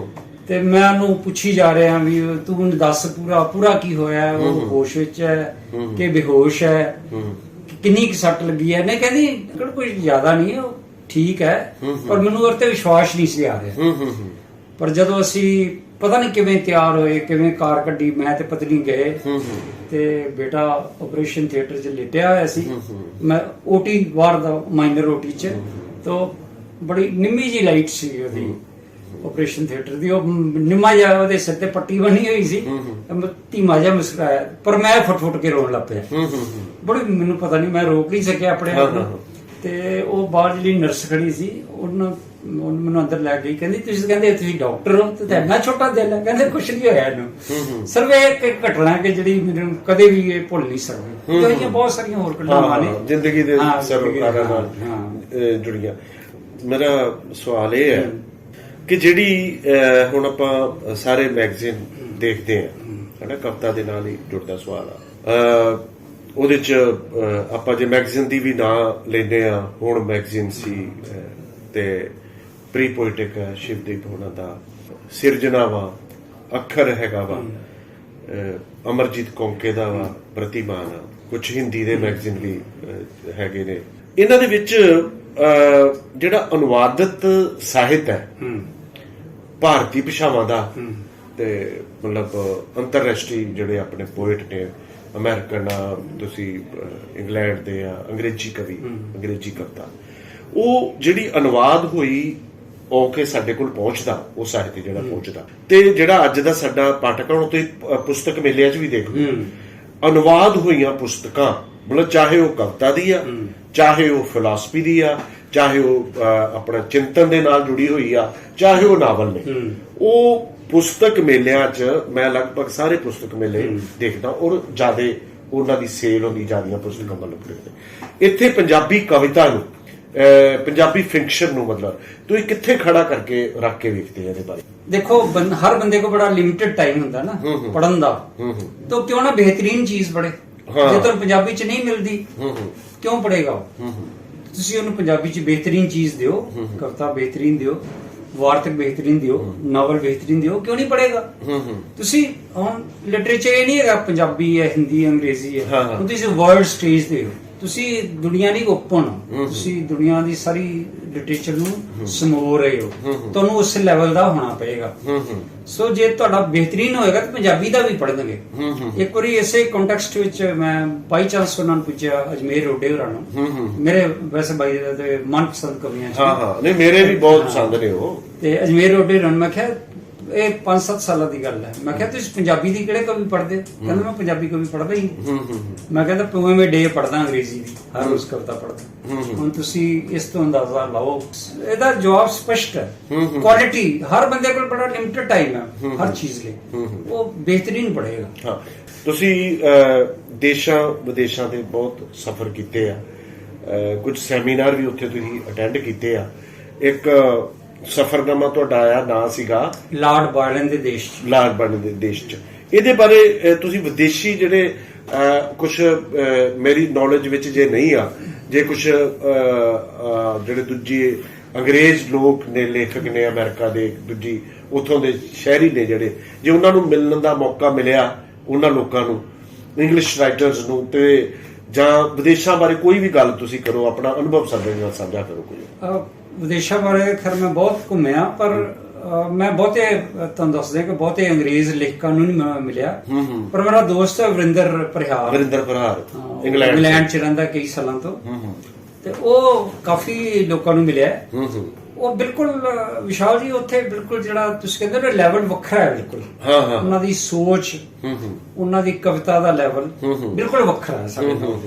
ਤੇ ਮੈਂ ਉਹਨੂੰ ਪੁੱਛੀ ਜਾ ਰਿਹਾ ਵੀ ਤੂੰ ਦੱਸ ਪੂਰਾ ਕੀ ਹੋਇਆ, ਉਹ ਹੋਸ਼ ਵਿੱਚ ਹੈ ਕਿ ਬੇਹੋਸ਼ ਹੈ, ਕਿੰਨੀ ਕੁ ਸੱਟ ਲੱਗੀ ਹੈ? ਨਹੀਂ, ਕਹਿੰਦੀ ਕੋਈ ਜ਼ਿਆਦਾ ਨਹੀਂ ਹੈ, ਉਹ ਠੀਕ ਹੈ। ਪਰ ਮੈਨੂੰ ਉਹਦੇ ਤੇ ਵਿਸ਼ਵਾਸ ਨਹੀਂ ਸੀ ਆ ਰਿਹਾ। ਪਰ ਜਦੋਂ ਅਸੀਂ ਪਤਾ ਨਹੀਂ ਕਿਵੇਂ ਤਿਆਰ ਹੋਏ, ਕਿਵੇਂ ਕਾਰ ਕੱਢੀ, ਮੈਂ ਤੇ ਪਤਨੀ ਗਏ, ਤੇ ਬੇਟਾ ਆਪਰੇਸ਼ਨ ਥੀਏਟਰ 'ਚ ਲੇਟਿਆ ਹੋਇਆ ਸੀ, ਮੈਂ OT ਵਾਰ ਦਾ ਮਾਈਨਰ OT 'ਚ, ਤਾਂ ਬੜੀ ਨਿੰਮੀ ਜੀ ਲਾਈਟ ਸੀ ਉਹਦੀ ਆਪਰੇਸ਼ਨ ਥੀਏਟਰ ਦੀ, ਉਹ ਨਿੰਮਾ ਜਿਹਾ ਉਹਦੇ ਸਿਰ ਤੇ ਪੱਟੀ ਬਣੀ ਹੋਈ ਸੀ, ਧੀਮਾ ਜਿਹਾ ਮੁਸਕਰਾਇਆ, ਪਰ ਮੈਂ ਫੁੱਟ ਕੇ ਰੋਣ ਲੱਗ ਪਿਆ। ਬੜੀ ਮੈਨੂੰ ਪਤਾ ਨਹੀਂ, ਮੈਂ ਰੋਕ ਨਹੀਂ ਸਕਿਆ ਆਪਣੇ ਆਪ ਨੂੰ। ਤੇ ਉਹ ਬਾਹਰ ਜਿਹੜੀ ਨਰਸ ਖੜੀ ਸੀ, ਉਹਨੂੰ ਮੈਨੂੰ ਅੰਦਰ ਲੈ ਗਈ, ਕਹਿੰਦੀ ਤੁਸੀਂ ਡਾਕਟਰ ਹੋ ਤੇ ਇੰਨਾ ਛੋਟਾ ਦਿਲ ਹੈ? ਕਹਿੰਦੇ ਕੁਛ ਨਹੀਂ ਹੋਇਆ ਇਹਨੂੰ। ਸਿਰਫ ਇੱਕ ਘਟਨਾ ਕਿ ਜਿਹੜੀ ਮੈਨੂੰ ਕਦੇ ਵੀ ਇਹ ਭੁੱਲ ਨਹੀਂ ਸਕਦੀ। ਇਹ ਬਹੁਤ ਸਾਰੀਆਂ ਹੋਰ ਘਟਨਾਵਾਂ ਨੇ ਜ਼ਿੰਦਗੀ ਦੇ ਸਰੋਕਾਰਾਂ ਨਾਲ ਜੁੜੀਆਂ। ਮੇਰਾ ਸਵਾਲ ਇਹ ਹੈ ਕਿ ਜਿਹੜੀ ਹੁਣ ਆਪਾਂ ਸਾਰੇ ਮੈਗਜ਼ੀਨ ਦੇਖਦੇ ਆ, ਹਨਾ, ਕਵਿਤਾ ਦੇ ਨਾਲ ਹੀ ਜੁੜਦਾ ਸਵਾਲ ਆ। ਉਹਦੇ 'ਚ ਆਪਾਂ ਜੇ ਮੈਗਜ਼ੀਨ ਦੀ ਵੀ ਨਾਂ ਲੈਂਦੇ ਆ, ਹੁਣ ਮੈਗਜ਼ੀਨ ਸੀ ਤੇ ਪ੍ਰੀ ਪੋਇਟਿਕ ਹੈ, ਸ਼ਿਵਦੀਪ ਹੋਣਾ ਦਾ ਸਿਰਜਣਾ ਵਾ, ਅੱਖਰ ਹੈਗਾ ਵਾ, ਅਮਰਜੀਤ ਕੌਂਕੇ ਦਾ ਵਾ, ਪ੍ਰਤਿਮਾਨ ਆ, ਕੁਝ ਹਿੰਦੀ ਦੇ ਮੈਗਜ਼ੀਨ ਵੀ ਹੈਗੇ ਨੇ। ਇਹਨਾਂ ਦੇ ਵਿੱਚ ਜਿਹੜਾ ਅਨੁਵਾਦਿਤ ਸਾਹਿਤ ਹੈ ਭਾਰਤੀ ਭਾਸ਼ਾਵਾਂ ਦਾ, ਤੇ ਮਤਲਬ ਅੰਤਰਰਾਸ਼ਟਰੀ ਜਿਹੜੇ ਆਪਣੇ ਪੋਇਟ ਨੇ ਅਮਰੀਕਨ ਆ, ਤੁਸੀਂ ਇੰਗਲੈਂਡ ਦੇ ਆ, ਅੰਗਰੇਜ਼ੀ ਕਵੀ, ਅੰਗਰੇਜ਼ੀ ਕਵਿਤਾ, ਉਹ ਜਿਹੜੀ ਅਨੁਵਾਦ ਹੋਈ ਉਹ ਕੇ ਸਾਡੇ ਕੋਲ ਪਹੁੰਚਦਾ, ਉਹ ਸਾਹਿਤ ਜਿਹੜਾ ਪਹੁੰਚਦਾ, ਤੇ ਜਿਹੜਾ ਅੱਜ ਦਾ ਸਾਡਾ ਪਾਠਕ ਆ, ਹੁਣ ਤੁਸੀਂ ਪੁਸਤਕ ਮੇਲਿਆਂ 'ਚ ਵੀ ਦੇਖ ਲਓ, ਅਨੁਵਾਦ ਹੋਈਆਂ ਪੁਸਤਕਾਂ, ਮਤਲਬ ਚਾਹੇ ਉਹ ਕਵਿਤਾ ਦੀ ਆ, ਚਾਹੇ ਉਹ ਫਿਲਾਸਫੀ ਦੀ ਆ, ਚਾਹੇ ਉਹ ਆਪਣਾ ਚਿੰਤਨ ਦੇ ਨਾਲ ਜੁੜੀ ਹੋਈ ਆ, ਚਾਹੇ ਉਹ ਨਾਵਲ ਨੇ, ਉਹ ਪੁਸਤਕ ਮੇਲਿਆਂ 'ਚ ਮੈਂ ਲਗਭਗ ਸਾਰੇ ਪੁਸਤਕ ਮੇਲੇ ਦੇਖਦਾ, ਔਰ ਜ਼ਿਆਦਾ ਉਹਨਾਂ ਦੀ ਸੇਲ ਹੁੰਦੀ ਜ਼ਿਆਦੀਆਂ ਪੁਸਤਕਾਂ ਵੱਲੋਂ ਖਰੀਦਦੇ। ਇੱਥੇ ਪੰਜਾਬੀ ਕਵਿਤਾ ਨੂੰ, ਪੰਜਾਬੀ ਫਿਕਸ਼ਨ ਨੂੰ, ਮਤਲਬ ਤੁਸੀਂ ਕਿੱਥੇ ਖੜਾ ਕਰਕੇ ਰੱਖ ਕੇ ਵੇਖਦੇ ਆ ਇਹਦੇ ਬਾਰੇ? देखो हर बंदे को बड़ा लिमिटेड टाइम ਹੁੰਦਾ ਨਾ ਪੜਨ ਦਾ, तो क्यों ना बेहतरीन चीज पढ़े। ਜੇ ਤੁਹਾਨੂੰ ਪੰਜਾਬੀ ਚ ਨਹੀਂ ਮਿਲਦੀ ਕਿਉਂ ਪੜੇਗਾ ਉਹ? ਤੁਸੀਂ ਉਹਨੂੰ ਪੰਜਾਬੀ ਚ ਬਿਹਤਰੀਨ ਚੀਜ਼ ਦਿਓ, ਕਵਿਤਾ ਬਿਹਤਰੀਨ ਦਿਓ, ਵਾਰਤਕ ਬਿਹਤਰੀਨ ਦਿਓ, ਨਾਵਲ ਬਿਹਤਰੀਨ ਦਿਓ, ਕਿਉਂ ਨਹੀਂ ਪੜੇਗਾ? ਤੁਸੀਂ ਹੁਣ ਲਿਟਰੇਚਰ ਇਹ ਨਹੀਂ ਹੈਗਾ ਪੰਜਾਬੀ ਹੈ, ਹਿੰਦੀ, ਅੰਗਰੇਜ਼ੀ ਹੈ, ਹੁਣ ਤੁਸੀਂ ਵਰਲਡ ਸਟੇਜ ਤੇ ਹੋ, ਤੁਸੀਂ ਦੁਨੀਆ ਨਹੀਂ ਓਪਨ, ਤੁਸੀਂ ਦੁਨੀਆ ਦੀ ਸਾਰੀ ਲਿਟਰੇਚਰ ਨੂੰ ਸਮੋ ਰਹੇ ਹੋ, ਤੁਹਾਨੂੰ ਉਸ ਲੈਵਲ ਦਾ ਹੋਣਾ ਪਏਗਾ। ਸੋ ਜੇ ਤੁਹਾਡਾ ਬਿਹਤਰੀਨ ਹੋਏਗਾ ਤਾਂ ਪੰਜਾਬੀ ਦਾ ਵੀ ਪੜ੍ਹਨਗੇ। ਇੱਕ ਵਾਰੀ ਇਸੇ ਕੰਟੈਕਸਟ ਵਿੱਚ ਮੈਂ ਬਾਈ ਚਾਂਸ ਉਹਨਾਂ ਨੂੰ ਪੁੱਛਿਆ, ਅਜਮੇਰ ਰੋਡੇ ਹੋਰਾਂ ਨੂੰ, ਮੇਰੇ ਵੈਸੇ ਬਾਈ ਦੇ ਮਨਪਸੰਦ ਕਵੀਆਂ ਚ, ਨਹੀਂ ਮੇਰੇ ਵੀ ਬਹੁਤ ਪਸੰਦ ਨੇ ਉਹ, ਤੇ ਅਜਮੇਰ ਰੋਡੇ ਹੋਰਾਂ ਨੂੰ ਮੈਂ ਕਿਹਾ ਇਹ 5-7 ਸਾਲਾਂ ਦੀ ਗੱਲ ਹੈ, ਮੈਂ ਕਿਹਾ ਤੁਸੀਂ ਪੰਜਾਬੀ ਦੀ ਕਿਹੜੇ ਕਵੀ ਪੜ੍ਹਦੇ? ਕਹਿੰਦਾ ਮੈਂ ਪੰਜਾਬੀ ਕਵੀ ਪੜ੍ਹਦਾ ਹੀ ਨਹੀਂ। ਮੈਂ ਕਹਿੰਦਾ ਪੋਇਮ ਏ ਡੇ ਪੜ੍ਹਦਾ, ਅੰਗਰੇਜ਼ੀ ਦੀ ਹਰ ਰੋਜ਼ ਕਵਿਤਾ ਪੜ੍ਹਦਾ। ਹੁਣ ਤੁਸੀਂ ਇਸ ਤੋਂ ਅੰਦਾਜ਼ਾ ਲਾਓ, ਇਹਦਾ ਜਵਾਬ ਸਪਸ਼ਟ ਹੈ। ਕੁਆਲਿਟੀ ਹਰ ਬੰਦੇ ਕੋਲ ਬੜਾ ਲਿਮਿਟਡ ਟਾਈਮ ਹੈ ਹਰ ਚੀਜ਼ ਲਈ, ਉਹ ਬਿਹਤਰੀਨ ਪੜ੍ਹੇਗਾ। ਹਾਂ, ਤੁਸੀਂ ਦੇਸ਼ਾਂ ਵਿਦੇਸ਼ਾਂ ਦੇ ਬਹੁਤ ਸਫ਼ਰ ਕੀਤੇ ਆ, ਕੁਝ ਸੈਮੀਨਾਰ ਵੀ ਉੱਥੇ ਤੁਸੀਂ ਅਟੈਂਡ ਕੀਤੇ ਆ। ਇੱਕ ਸਫ਼ਰਨਾਮਾ ਤੁਹਾਡਾ ਆਇਆ, ਨਾਂ ਸੀਗਾ ਲਾਰਡ ਬਾਇਰਨ ਦੇ ਦੇਸ਼ ਚ। ਲਾਰਡ ਬਾਇਰਨ ਦੇ ਦੇਸ਼ ਚ। ਇਹਦੇ ਬਾਰੇ ਤੁਸੀਂ ਵਿਦੇਸ਼ੀ ਜਿਹੜੇ ਕੁਝ ਮੇਰੀ ਨੌਲੇਜ ਵਿੱਚ ਜੇ ਨਹੀਂ ਆ, ਜੇ ਕੁਝ ਜਿਹੜੇ ਦੂਜੇ ਅੰਗਰੇਜ਼ ਲੋਕ ਨੇ, ਲੇਖਕ ਨੇ ਅਮਰੀਕਾ ਦੇ, ਦੂਜੀ ਉੱਥੋਂ ਦੇ ਸ਼ਹਿਰੀ ਨੇ ਜਿਹੜੇ, ਜੇ ਉਹਨਾਂ ਨੂੰ ਮਿਲਣ ਦਾ ਮੌਕਾ ਮਿਲਿਆ, ਉਹਨਾਂ ਲੋਕਾਂ ਨੂੰ, ਇੰਗਲਿਸ਼ ਰਾਈਟਰਸ ਨੂੰ, ਤੇ ਜਾਂ ਵਿਦੇਸ਼ਾਂ ਬਾਰੇ ਕੋਈ ਵੀ ਗੱਲ ਤੁਸੀਂ ਕਰੋ, ਆਪਣਾ ਅਨੁਭਵ ਸਾਡੇ ਨਾਲ ਸਾਂਝਾ ਕਰੋ ਕੋਈ। ਵਿਦੇਸ਼ਾਂ ਬਾਰੇ ਖੈਰ ਮੈਂ ਬਹੁਤ ਘੁੰਮਿਆ, ਪਰ ਮੈਂ ਬਹੁਤੇ ਤੁਹਾਨੂੰ ਦੱਸਦੇ ਕਿ ਬਹੁਤੇ ਅੰਗਰੇਜ਼ ਲੇਖਕਾਂ ਨੂੰ ਨਹੀਂ ਮਿਲਿਆ, ਪਰ ਮੇਰਾ ਦੋਸਤ ਹੈ ਵਰਿੰਦਰ ਪ੍ਰਹਾਰ, ਇੰਗਲੈਂਡ ਚ ਰਹਿੰਦਾ ਕਈ ਸਾਲਾਂ ਤੋਂ, ਤੇ ਉਹ ਕਾਫੀ ਲੋਕਾਂ ਨੂੰ ਮਿਲਿਆ। ਉਹ ਬਿਲਕੁਲ ਵਿਸ਼ਾਲ ਜੀ, ਉੱਥੇ ਬਿਲਕੁਲ ਜਿਹੜਾ ਤੁਸੀਂ ਕਹਿੰਦੇ ਨਾ ਲੈਵਲ ਵੱਖਰਾ ਹੈ, ਬਿਲਕੁਲ ਉਹਨਾਂ ਦੀ ਸੋਚ, ਉਹਨਾਂ ਦੀ ਕਵਿਤਾ ਦਾ ਲੈਵਲ ਬਿਲਕੁਲ ਵੱਖਰਾ ਹੈ ਸਾਡੇ ਨਾਲ।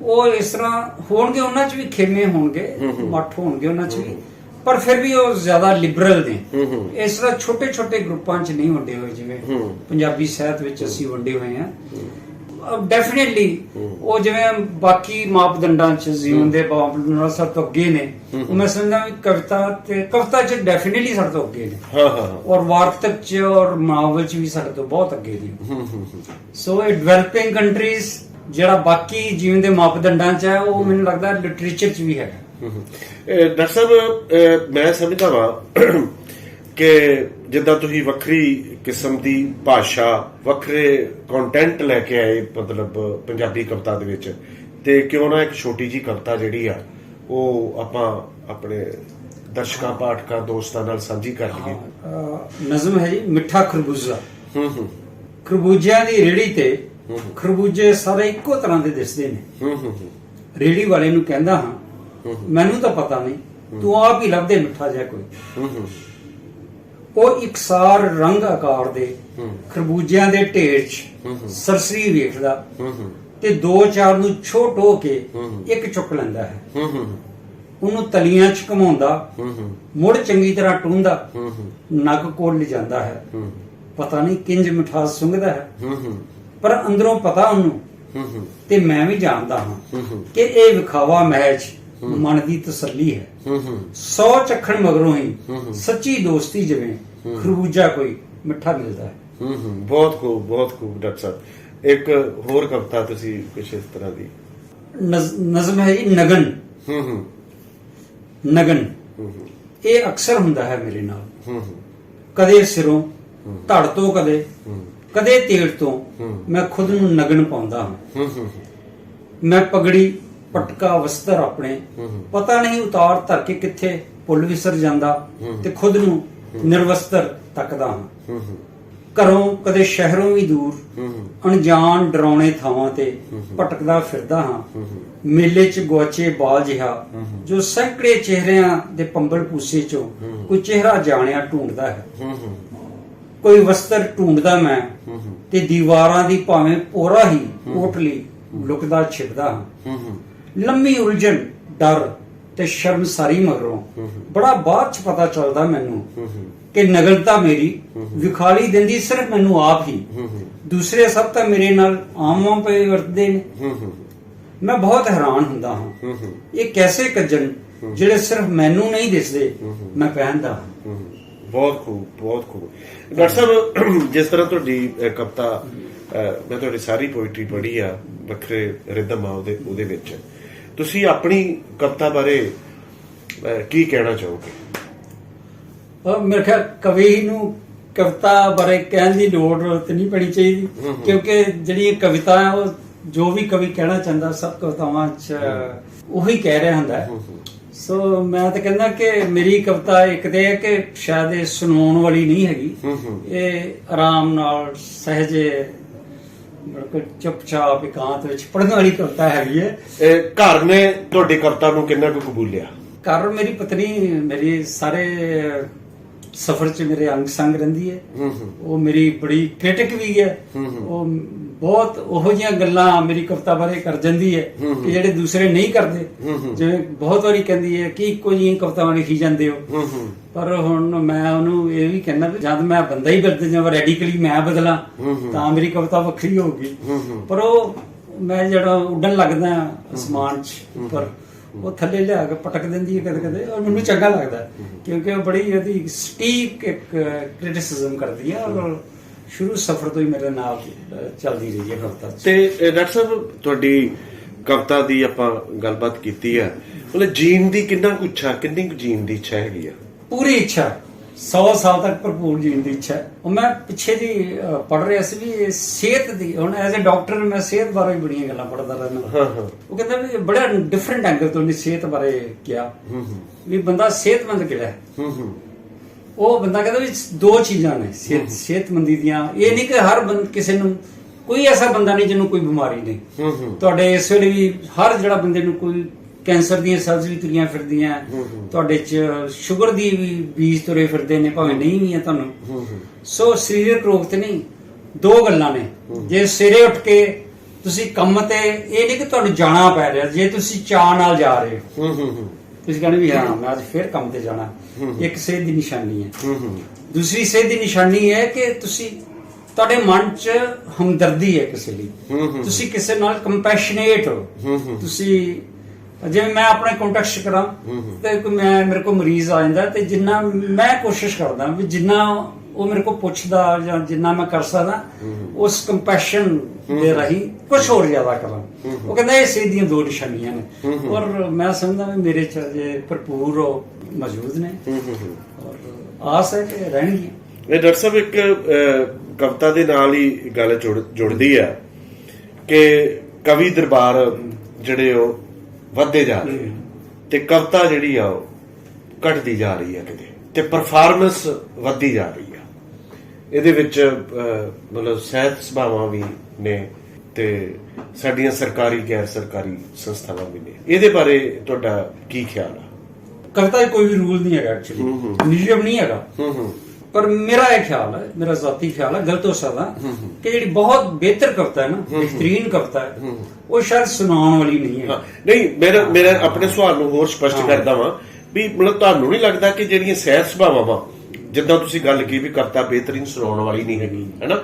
ਉਹ ਇਸ ਤਰ੍ਹਾਂ ਹੋਣਗੇ, ਉਹਨਾਂ 'ਚ ਵੀ ਖੇਮੇ ਹੋਣਗੇ, ਮੱਠ ਹੋਣਗੇ ਉਹਨਾਂ 'ਚ ਵੀ, ਪਰ ਫਿਰ ਵੀ ਉਹ ਜ਼ਿਆਦਾ ਲਿਬਰਲ ਨੇ। ਇਸ ਤਰ੍ਹਾਂ ਛੋਟੇ ਛੋਟੇ ਗਰੁੱਪਾਂ 'ਚ ਨਹੀਂ ਵੰਡੇ ਹੋਏ ਜਿਵੇਂ ਪੰਜਾਬੀ ਸਾਹਿਤ ਵਿੱਚ ਅਸੀਂ ਵੰਡੇ ਹੋਏ ਹਾਂ। ਡੈਫੀਨੇਟਲੀ ਉਹ ਜਿਵੇਂ ਬਾਕੀ ਮਾਪਦੰਡਾਂ 'ਚ ਜੀਵਨ ਦੇ ਮਾਪਦੰਡਾਂ ਨਾਲ ਸਭ ਤੋਂ ਅੱਗੇ ਨੇ, ਉਹ ਮੈਂ ਸਮਝਦਾ ਵੀ ਕਵਿਤਾ 'ਚ ਡੈਫੀਨੇਟਲੀ ਸਾਡੇ ਤੋਂ ਅੱਗੇ ਨੇ, ਔਰ ਵਾਰਤਕ 'ਚ ਔਰ ਨਾਵਲ 'ਚ ਵੀ ਸਾਡੇ ਤੋਂ ਬਹੁਤ ਅੱਗੇ ਨੇ। ਸੋ ਇਹ ਡਿਵੈਲਪਿੰਗ ਕੰਟਰੀਜ਼ ਜਿਹੜਾ ਬਾਕੀ ਜੀਵਨ ਦੇ ਮਾਪਦੰਡਾਂ 'ਚ ਹੈ, ਉਹ ਮੈਨੂੰ ਲੱਗਦਾ ਲਿਟਰੇਚਰ 'ਚ ਵੀ ਹੈਗਾ। ਡਾਕਟਰ ਸਾਹਿਬ, ਮੈਂ ਸਮਝਦਾ ਵਾਂ ਕਿ ਜਿੱਦਾਂ ਤੁਸੀਂ ਵੱਖਰੀ ਕਿਸਮ ਦੀ ਭਾਸ਼ਾ, ਵੱਖਰੇ ਕੰਟੈਂਟ ਲੈ ਕੇ ਆਏ ਮਤਲਬ ਪੰਜਾਬੀ ਕਵਿਤਾ ਦੇ ਵਿੱਚ, ਤੇ ਕਿਉਂ ਨਾ ਇੱਕ ਛੋਟੀ ਜੀ ਕਵਿਤਾ ਜਿਹੜੀ ਆ ਉਹ ਆਪਾਂ ਆਪਣੇ ਦਰਸ਼ਕਾਂ, ਪਾਠਕਾਂ, ਦੋਸਤਾਂ ਨਾਲ ਸਾਂਝੀ ਕਰ ਲਈਏ। ਨਜ਼ਮ ਹੈ ਜੀ, ਮਿੱਠਾ ਖਰਬੂਜ਼ਾ। ਖਰਬੂਜਿਆਂ ਦੀ ਰੇਹੜੀ ਤੇ ਖਰਬੂਜੇ ਸਾਰੇ ਇੱਕੋ ਤਰ੍ਹਾਂ ਦੇ ਦਿਸਦੇ ਨੇ। ਰੇਹੜੀ ਵਾਲੇ ਨੂੰ ਕਹਿੰਦਾ ਹਾਂ, ਮੈਨੂੰ ਤਾਂ ਪਤਾ ਨਹੀਂ, ਤੂੰ ਆਪ ਹੀ ਲੱਭ ਦੇ ਮਿੱਠਾ ਜਿਹਾ ਕੋਈ। ਉਹ ਇਕਸਾਰ ਰੰਗ ਆਕਾਰ ਦੇ ਖਰਬੂਜਿਆਂ ਦੇ ਢੇਰ 'ਚ ਸਰਸਰੀ ਵੇਖਦਾ, ਤੇ 2-4 ਨੂੰ ਛੋਟ ਹੋ ਕੇ ਇੱਕ ਚੁੱਕ ਲੈਂਦਾ ਹੈ। ਉਹਨੂੰ ਤਲੀਆਂ 'ਚ ਘਮਾਉਂਦਾ, ਮੁੜ ਚੰਗੀ ਤਰ੍ਹਾਂ ਟੂੰਦਾ, ਨੱਕ ਕੋਲ ਲਿਜਾਂਦਾ ਹੈ। ਪਤਾ ਨਹੀਂ ਕਿੰਜ ਮਿਠਾਸ ਸੁੰਘਦਾ ਹੈ, ਪਰ ਅੰਦਰੋਂ ਪਤਾ ਉਹਨੂੰ, ਤੇ ਮੈਂ ਵੀ ਜਾਣਦਾ ਹਾਂ ਕਿ ਇਹ ਵਿਖਾਵਾ ਮਹਿਜ ਮਨ ਦੀ ਤਸੱਲੀ ਹੈ। 100 ਚੱਖਣ ਮਗਰੋਂ ਹੀ ਸੱਚੀ ਦੋਸਤੀ ਜਿਵੇਂ ਖਰਬੂਜਾ ਕੋਈ ਮਿੱਠਾ ਮਿਲਦਾ ਹੈ। ਬਹੁਤ ਖੂਬ, ਬਹੁਤ ਖੂਬ ਡਾਕਟਰ ਸਾਹਿਬ। ਇੱਕ ਹੋਰ ਕਵਿਤਾ ਤੁਸੀਂ ਕੁਛ ਇਸ ਤਰ੍ਹਾਂ ਦੀ? ਨਜ਼ਮ ਹੈ ਜੀ, ਨਗਨ। ਨਗਨ ਇਹ ਅਕਸਰ ਹੁੰਦਾ ਹੈ ਮੇਰੇ ਨਾਲ, ਕਦੇ ਸਿਰੋਂ, ਧੜ ਤੋਂ, ਕਦੇ ਤੇੜ ਤੋਂ ਮੈਂ ਖੁਦ ਨੂੰ ਨਗਨ ਪਾਉਂਦਾ ਹਾਂ। ਮੈਂ ਪਗੜੀ, ਪਟਕਾ, ਵਸਤਰ ਆਪਣੇ ਪਤਾ ਨਹੀਂ ਉਤਾਰ ਧਰ ਕੇ ਕਿੱਥੇ ਭੁੱਲ ਵਿਸਰ ਜਾਂਦਾ, ਤੇ ਖੁਦ ਨੂੰ ਨਿਰਵਸਤਰ ਤੱਕਦਾ ਹਾਂ। ਘਰੋਂ ਕਦੇ ਸ਼ਹਿਰੋਂ ਵੀ ਦੂਰ ਅਣਜਾਣ ਡਰਾਉਣੇ ਥਾਵਾਂ ਤੇ ਭਟਕਦਾ ਫਿਰਦਾ ਹਾਂ। ਮੇਲੇ 'ਚ ਗੁਆਚੇ ਬਾਲ ਜਿਹਾ ਜੋ ਸੈਂਕੜੇ ਚਿਹਰਿਆਂ ਦੇ ਪੰਬਲ ਪੂਸੇ 'ਚੋਂ ਕੋਈ ਚਿਹਰਾ ਜਾਣਿਆ ਢੂੰਡਦਾ ਹੈ। ਕੋਈ ਵਸਤਰ ਢੂੰਡਦਾ ਮੈਂ ਤੇ ਦੀਵਾਰਾਂ ਦੀ ਭਾਵੇਂ ਪੋਰਾ ਹੀ ਕੋਟਲੀ ਲੁਕਦਾ ਛਿਪਦਾ ਹਾਂ। ਲੰਮੀ ਉਲਝਣ, ਡਰ ਤੇ ਸ਼ਰਮਸਾਰੀ ਮਗਰੋਂ ਬੜਾ ਬਾਅਦ 'ਚ ਪਤਾ ਚੱਲਦਾ ਮੈਨੂੰ ਕਿ ਨਗਲਤਾ ਮੇਰੀ ਵਿਖਾਲੀ ਦਿੰਦੀ ਸਿਰਫ ਮੈਨੂੰ ਆਪ ਹੀ। ਦੂਸਰੇ ਸਭ ਤਾਂ ਮੇਰੇ ਨਾਲ ਆਮ ਪਏ ਵਰਤਦੇ ਨੇ। ਮੈਂ ਬਹੁਤ ਹੈਰਾਨ ਹੁੰਦਾ ਹਾਂ, ਇਹ ਕੈਸੇ ਕੱਜਣ ਜਿਹੜੇ ਸਿਰਫ ਮੈਨੂੰ ਨਹੀਂ ਦਿਸਦੇ, ਮੈਂ ਪਹਿਨਦਾ ਹਾਂ। ਬਹੁਤ ਖੂਬ, ਬਹੁਤ ਖੂਬ। ਡਾਕਟਰ ਸਾਹਿਬ, ਜਿਸ ਤਰ੍ਹਾਂ ਤੁਹਾਡੀ ਕਵਿਤਾ, ਮੈਂ ਤੁਹਾਡੀ ਸਾਰੀ ਪੋਇਟਰੀ ਪੜ੍ਹੀ ਆ, ਵੱਖਰੇ ਰਿਦਮ ਆ ਉਹਦੇ ਵਿੱਚ, ਤੁਸੀਂ ਆਪਣੀ ਕਵਿਤਾ ਬਾਰੇ ਕੀ ਕਹਿਣਾ ਚਾਹੋਗੇ? ਮੇਰੇ ਖਿਆਲ ਕਵੀ ਨੂੰ ਕਵਿਤਾ ਬਾਰੇ ਕਹਿਣ ਦੀ ਲੋੜ ਤੇ ਨਹੀਂ ਪੈਣੀ ਚਾਹੀਦੀ, ਕਿਉਂਕਿ ਜਿਹੜੀ ਕਵਿਤਾ ਹੈ ਉਹ ਜੋ ਵੀ ਕਵੀ ਕਹਿਣਾ ਚਾਹੁੰਦਾ ਸਭ ਕਵਿਤਾਵਾਂ 'ਚ ਉਹੀ ਕਹਿ ਰਿਹਾ ਹੁੰਦਾ ਹੈ। ਸੋ ਮੈਂ ਤਾਂ ਕਹਿੰਦਾ ਕਿ ਮੇਰੀ ਕਵਿਤਾ ਇੱਕ ਤੇ ਹੈ ਕਿ ਸ਼ਾਇਦ ਇਹ ਸੁਣਾਉਣ ਵਾਲੀ ਨਹੀਂ ਹੈਗੀ, ਇਹ ਆਰਾਮ ਨਾਲ ਸਹਿਜੇ ਬਿਲਕੁਲ ਚੁੱਪਚਾਪ ਇਕਾਂਤ ਵਿੱਚ ਪੜ੍ਹਨ ਵਾਲੀ ਕਵਿਤਾ ਹੈਗੀ ਹੈ। ਘਰ ਨੇ ਤੁਹਾਡੀ ਕਵਿਤਾ ਨੂੰ ਕਿੰਨਾ ਕੁ ਕਬੂਲਿਆ? ਘਰ ਮੇਰੀ ਪਤਨੀ ਮੇਰੀ ਸਾਰੇ ਸਫ਼ਰ 'ਚ ਮੇਰੇ ਅੰਗ ਸੰਗ ਰਹਿੰਦੀ ਹੈ। ਉਹ ਮੇਰੀ ਬੜੀ ਕ੍ਰਿਟਿਕ ਵੀ ਹੈ। ਉਹ ਬਹੁਤ ਉਹੋ ਜਿਹੀਆਂ ਗੱਲਾਂ ਮੇਰੀ ਕਵਿਤਾ ਬਾਰੇ ਕਰ ਜਾਂਦੀ ਹੈ ਕਿ ਜਿਹੜੇ ਦੂਸਰੇ ਨਹੀਂ ਕਰਦੇ। ਜਿਵੇਂ ਬਹੁਤ ਵਾਰੀ ਕਹਿੰਦੀ ਹੈ ਕਿ ਇੱਕੋ ਜਿਹੀਆਂ ਕਵਿਤਾਵਾਂ ਲਿਖੀ ਜਾਂਦੇ ਹੋ, ਪਰ ਹੁਣ ਮੈਂ ਉਹਨੂੰ ਇਹ ਵੀ ਕਹਿੰਦਾ ਵੀ ਜਦ ਮੈਂ ਬੰਦਾ ਹੀ ਬਦਲ ਜਾਵਾਂ, ਰੈਡੀਕਲੀ ਮੈਂ ਬਦਲਾਂ, ਤਾਂ ਮੇਰੀ ਕਵਿਤਾ ਵੱਖਰੀ ਹੋਊਗੀ। ਪਰ ਉਹ ਮੈਂ ਜਿਹੜਾ ਉੱਡਣ ਲੱਗਦਾ ਅਸਮਾਨ 'ਚ ਉੱਪਰ, ਉਹ ਥੱਲੇ ਲਿਆ ਕੇ ਪਟਕ ਦਿੰਦੀ ਹੈ ਕਦੇ ਕਦੇ, ਔਰ ਮੈਨੂੰ ਚੰਗਾ ਲੱਗਦਾ ਕਿਉਂਕਿ ਉਹ ਬੜੀ ਉਹਦੀ ਸਟੀਕ ਇੱਕ ਕ੍ਰਿਟਿਸਿਜ਼ਮ ਕਰਦੀ ਹੈ ਔਰ ਸ਼ੁਰੂ ਸਫ਼ਰ ਤੋਂ ਹੀ ਮੇਰੇ ਨਾਲ ਚੱਲਦੀ ਰਹੀ ਹੈ ਕਵਿਤਾ। ਤੇ ਡਾਕਟਰ ਸਾਹਿਬ, ਤੁਹਾਡੀ ਕਵਿਤਾ ਦੀ ਆਪਾਂ ਗੱਲਬਾਤ ਕੀਤੀ ਹੈ, ਮਤਲਬ ਜੀਣ ਦੀ ਕਿੰਨੀ ਕੁ ਜੀਣ ਦੀ ਇੱਛਾ ਹੈਗੀ ਆ? ਪੂਰੀ ਇੱਛਾ, 100 ਸਾਲ ਤੱਕ ਭਰਪੂਰ ਜੀਣ ਦੀ ਇੱਛਾ। ਉਹ ਮੈਂ ਪਿੱਛੇ ਜੀ ਪੜ੍ਹ ਰਿਹਾ ਸੀ ਵੀ ਸਿਹਤ ਦੀ, ਹੁਣ ਐਜ਼ ਅ ਡਾਕਟਰ ਮੈਂ ਸਿਹਤ ਬਾਰੇ ਬੜੀਆਂ ਗੱਲਾਂ ਪੜ੍ਹਦਾ ਰਹਿੰਦਾ। ਉਹ ਕਹਿੰਦਾ ਵੀ ਬੜਾ ਡਿਫਰੈਂਟ ਐਂਗਲ ਤੋਂ ਸਿਹਤ ਬਾਰੇ ਕਿਹਾ ਵੀ ਬੰਦਾ ਸਿਹਤਮੰਦ ਕਿਹੜਾ ਹੈ। ਉਹ ਬੰਦਾ ਕਹਿੰਦਾ ਵੀ ਦੋ ਚੀਜ਼ਾਂ ਨੇ ਸਿਹਤਮੰਦੀ ਦੀਆਂ। ਇਹ ਨਹੀਂ ਕਿ ਹਰ ਕਿਸੇ ਨੂੰ, ਕੋਈ ਐਸਾ ਬੰਦਾ ਨਹੀਂ ਜਿਹਨੂੰ ਕੋਈ ਬਿਮਾਰੀ ਨਹੀਂ। ਤੁਹਾਡੇ ਇਸ ਵੇਲੇ ਵੀ ਹਰ ਜਿਹੜਾ ਬੰਦੇ ਨੂੰ ਕੋਈ ਕੈਂਸਰ ਦੀਆਂ ਸੈਲਸ ਵੀ ਤੁਰੀਆਂ ਫਿਰਦੀਆਂ, ਤੁਹਾਡੇ 'ਚ ਸ਼ੂਗਰ ਦੀ ਵੀ ਬੀਜ ਤੁਰੇ ਫਿਰਦੇ ਨੇ, ਭਾਵੇਂ ਨਹੀਂ ਵੀ ਆ ਤੁਹਾਨੂੰ। ਸੋ ਸਰੀਰਕ ਰੋਗ ਤੇ ਨਹੀਂ, ਦੋ ਗੱਲਾਂ ਨੇ। ਜੇ ਸਵੇਰੇ ਉੱਠ ਕੇ ਤੁਸੀਂ ਕੰਮ ਤੇ, ਇਹ ਨਹੀਂ ਕਿ ਤੁਹਾਨੂੰ ਜਾਣਾ ਪੈ ਰਿਹਾ, ਜੇ ਤੁਸੀਂ ਚਾਅ ਨਾਲ ਜਾ ਰਹੇ ਹੋ, ਤੁਸੀਂ ਕਹਿੰਦੇ ਵੀ ਹਾਂ ਮੈਂ ਅੱਜ ਫਿਰ ਕੰਮ ਤੇ ਜਾਣਾ, ਇੱਕ ਸਿਹਤ ਦੀ ਨਿਸ਼ਾਨੀ ਹੈ। ਦੂਸਰੀ ਸਿਹਤ ਦੀ ਨਿਸ਼ਾਨੀ ਹੈ ਕਿ ਤੁਸੀਂ, ਤੁਹਾਡੇ ਮਨ 'ਚ ਹਮਦਰਦੀ ਹੈ ਕਿਸੇ ਲਈ, ਤੁਸੀਂ ਕਿਸੇ ਨਾਲ ਕੰਪੈਸ਼ਨੇਟ ਹੋ। ਤੁਸੀਂ ਜਿਵੇਂ ਮੈਂ ਆਪਣੇ ਕੰਟੈਕਟ ਕਰਾਂ ਤੇ ਮੇਰੇ ਕੋਲ ਮਰੀਜ਼ ਆ ਜਾਂਦਾ ਤੇ ਜਿੰਨਾ ਮੈਂ ਕੋਸ਼ਿਸ਼ ਕਰਦਾ ਵੀ ਜਿੰਨਾ ਉਹ ਮੇਰੇ ਕੋਲ ਪੁੱਛਦਾ ਜਾਂ ਜਿੰਨਾ ਮੈਂ ਕਰ ਸਕਦਾ ਉਸ ਕੰਪੈਸ਼ਨ ਦੇ ਰਾਹੀਂ ਕੁਝ ਹੋਰ ਜ਼ਿਆਦਾ ਕਰਾਂ। ਉਹ ਕਹਿੰਦਾ ਇਹ ਸਿਹਤ ਦੀਆਂ ਦੋ ਨਿਸ਼ਾਨੀਆਂ ਨੇ ਔਰ ਮੈਂ ਸਮਝਦਾ ਵੀ ਮੇਰੇ 'ਚ ਜੇ ਭਰਪੂਰ ਮੌਜੂਦ ਨੇ ਔਰ ਆਸ ਹੈ ਕਿ ਰਹਿਣਗੀਆਂ। ਇਹ ਡਾਕਟਰ ਸਾਹਿਬ, ਇੱਕ ਕਵਿਤਾ ਦੇ ਨਾਲ ਹੀ ਗੱਲ ਜੁੜਦੀ ਹੈ ਕਿ ਕਵੀ ਦਰਬਾਰ ਜਿਹੜੇ ਉਹ ਵੱਧਦੇ ਜਾ ਰਹੇ ਤੇ ਕਵਿਤਾ ਜਿਹੜੀ ਆ ਉਹ ਘਟਦੀ ਜਾ ਰਹੀ ਹੈ ਕਿਤੇ, ਤੇ ਪਰਫਾਰਮੈਂਸ ਵੱਧਦੀ ਜਾ ਰਹੀ ਆ। ਇਹਦੇ ਵਿੱਚ ਮਤਲਬ ਸਾਹਿਤ ਸਭਾਵਾਂ ਵੀ ਨੇ ਤੇ ਸਾਡੀਆਂ ਸਰਕਾਰੀ ਗੈਰ ਸਰਕਾਰੀ ਸੰਸਥਾਵਾਂ ਵੀ ਨੇ। ਇਹਦੇ ਬਾਰੇ ਤੁਹਾਡਾ ਕੀ ਖਿਆਲ ਆ? ਕਵਿਤਾ ਕੋਈ ਵੀ ਰੂਲ ਨਹੀਂ ਹੈਗਾ, ਐਕਚੁਅਲੀ ਨਿਯਮ ਨਹੀਂ ਹੈਗਾ, ਪਰ ਮੇਰਾ ਇਹ ਖਿਆਲ ਹੈ, ਮੇਰਾ ਜ਼ਾਤੀ ਖਿਆਲ ਹੈ, ਗਲਤ ਹੋ ਸਕਦਾ, ਕਿ ਜਿਹੜੀ ਬਹੁਤ ਬਿਹਤਰ ਕਵਿਤਾ ਹੈ ਨਾ, ਬਿਹਤਰੀਨ ਕਵਿਤਾ ਹੈ, ਉਹ ਸ਼ਾਇਦ ਸੁਣਾਉਣ ਵਾਲੀ ਨਹੀਂ ਹੈ। ਨਹੀਂ, ਮੇਰਾ ਆਪਣੇ ਸਵਾਲ ਨੂੰ ਹੋਰ ਸਪਸ਼ਟ ਕਰਦਾ ਵਾਂ ਵੀ ਮਤਲਬ ਤੁਹਾਨੂੰ ਨਹੀਂ ਲੱਗਦਾ ਕਿ ਜਿਹੜੀਆਂ ਸਾਹਿਤ ਸਭਾਵਾਂ ਵਾ, ਜਿੱਦਾਂ ਤੁਸੀਂ ਗੱਲ ਕੀ ਵੀ ਕਵਿਤਾ ਬਿਹਤਰੀਨ ਸੁਣਾਉਣ ਵਾਲੀ ਨਹੀਂ ਹੈਗੀ, ਹੈਨਾ,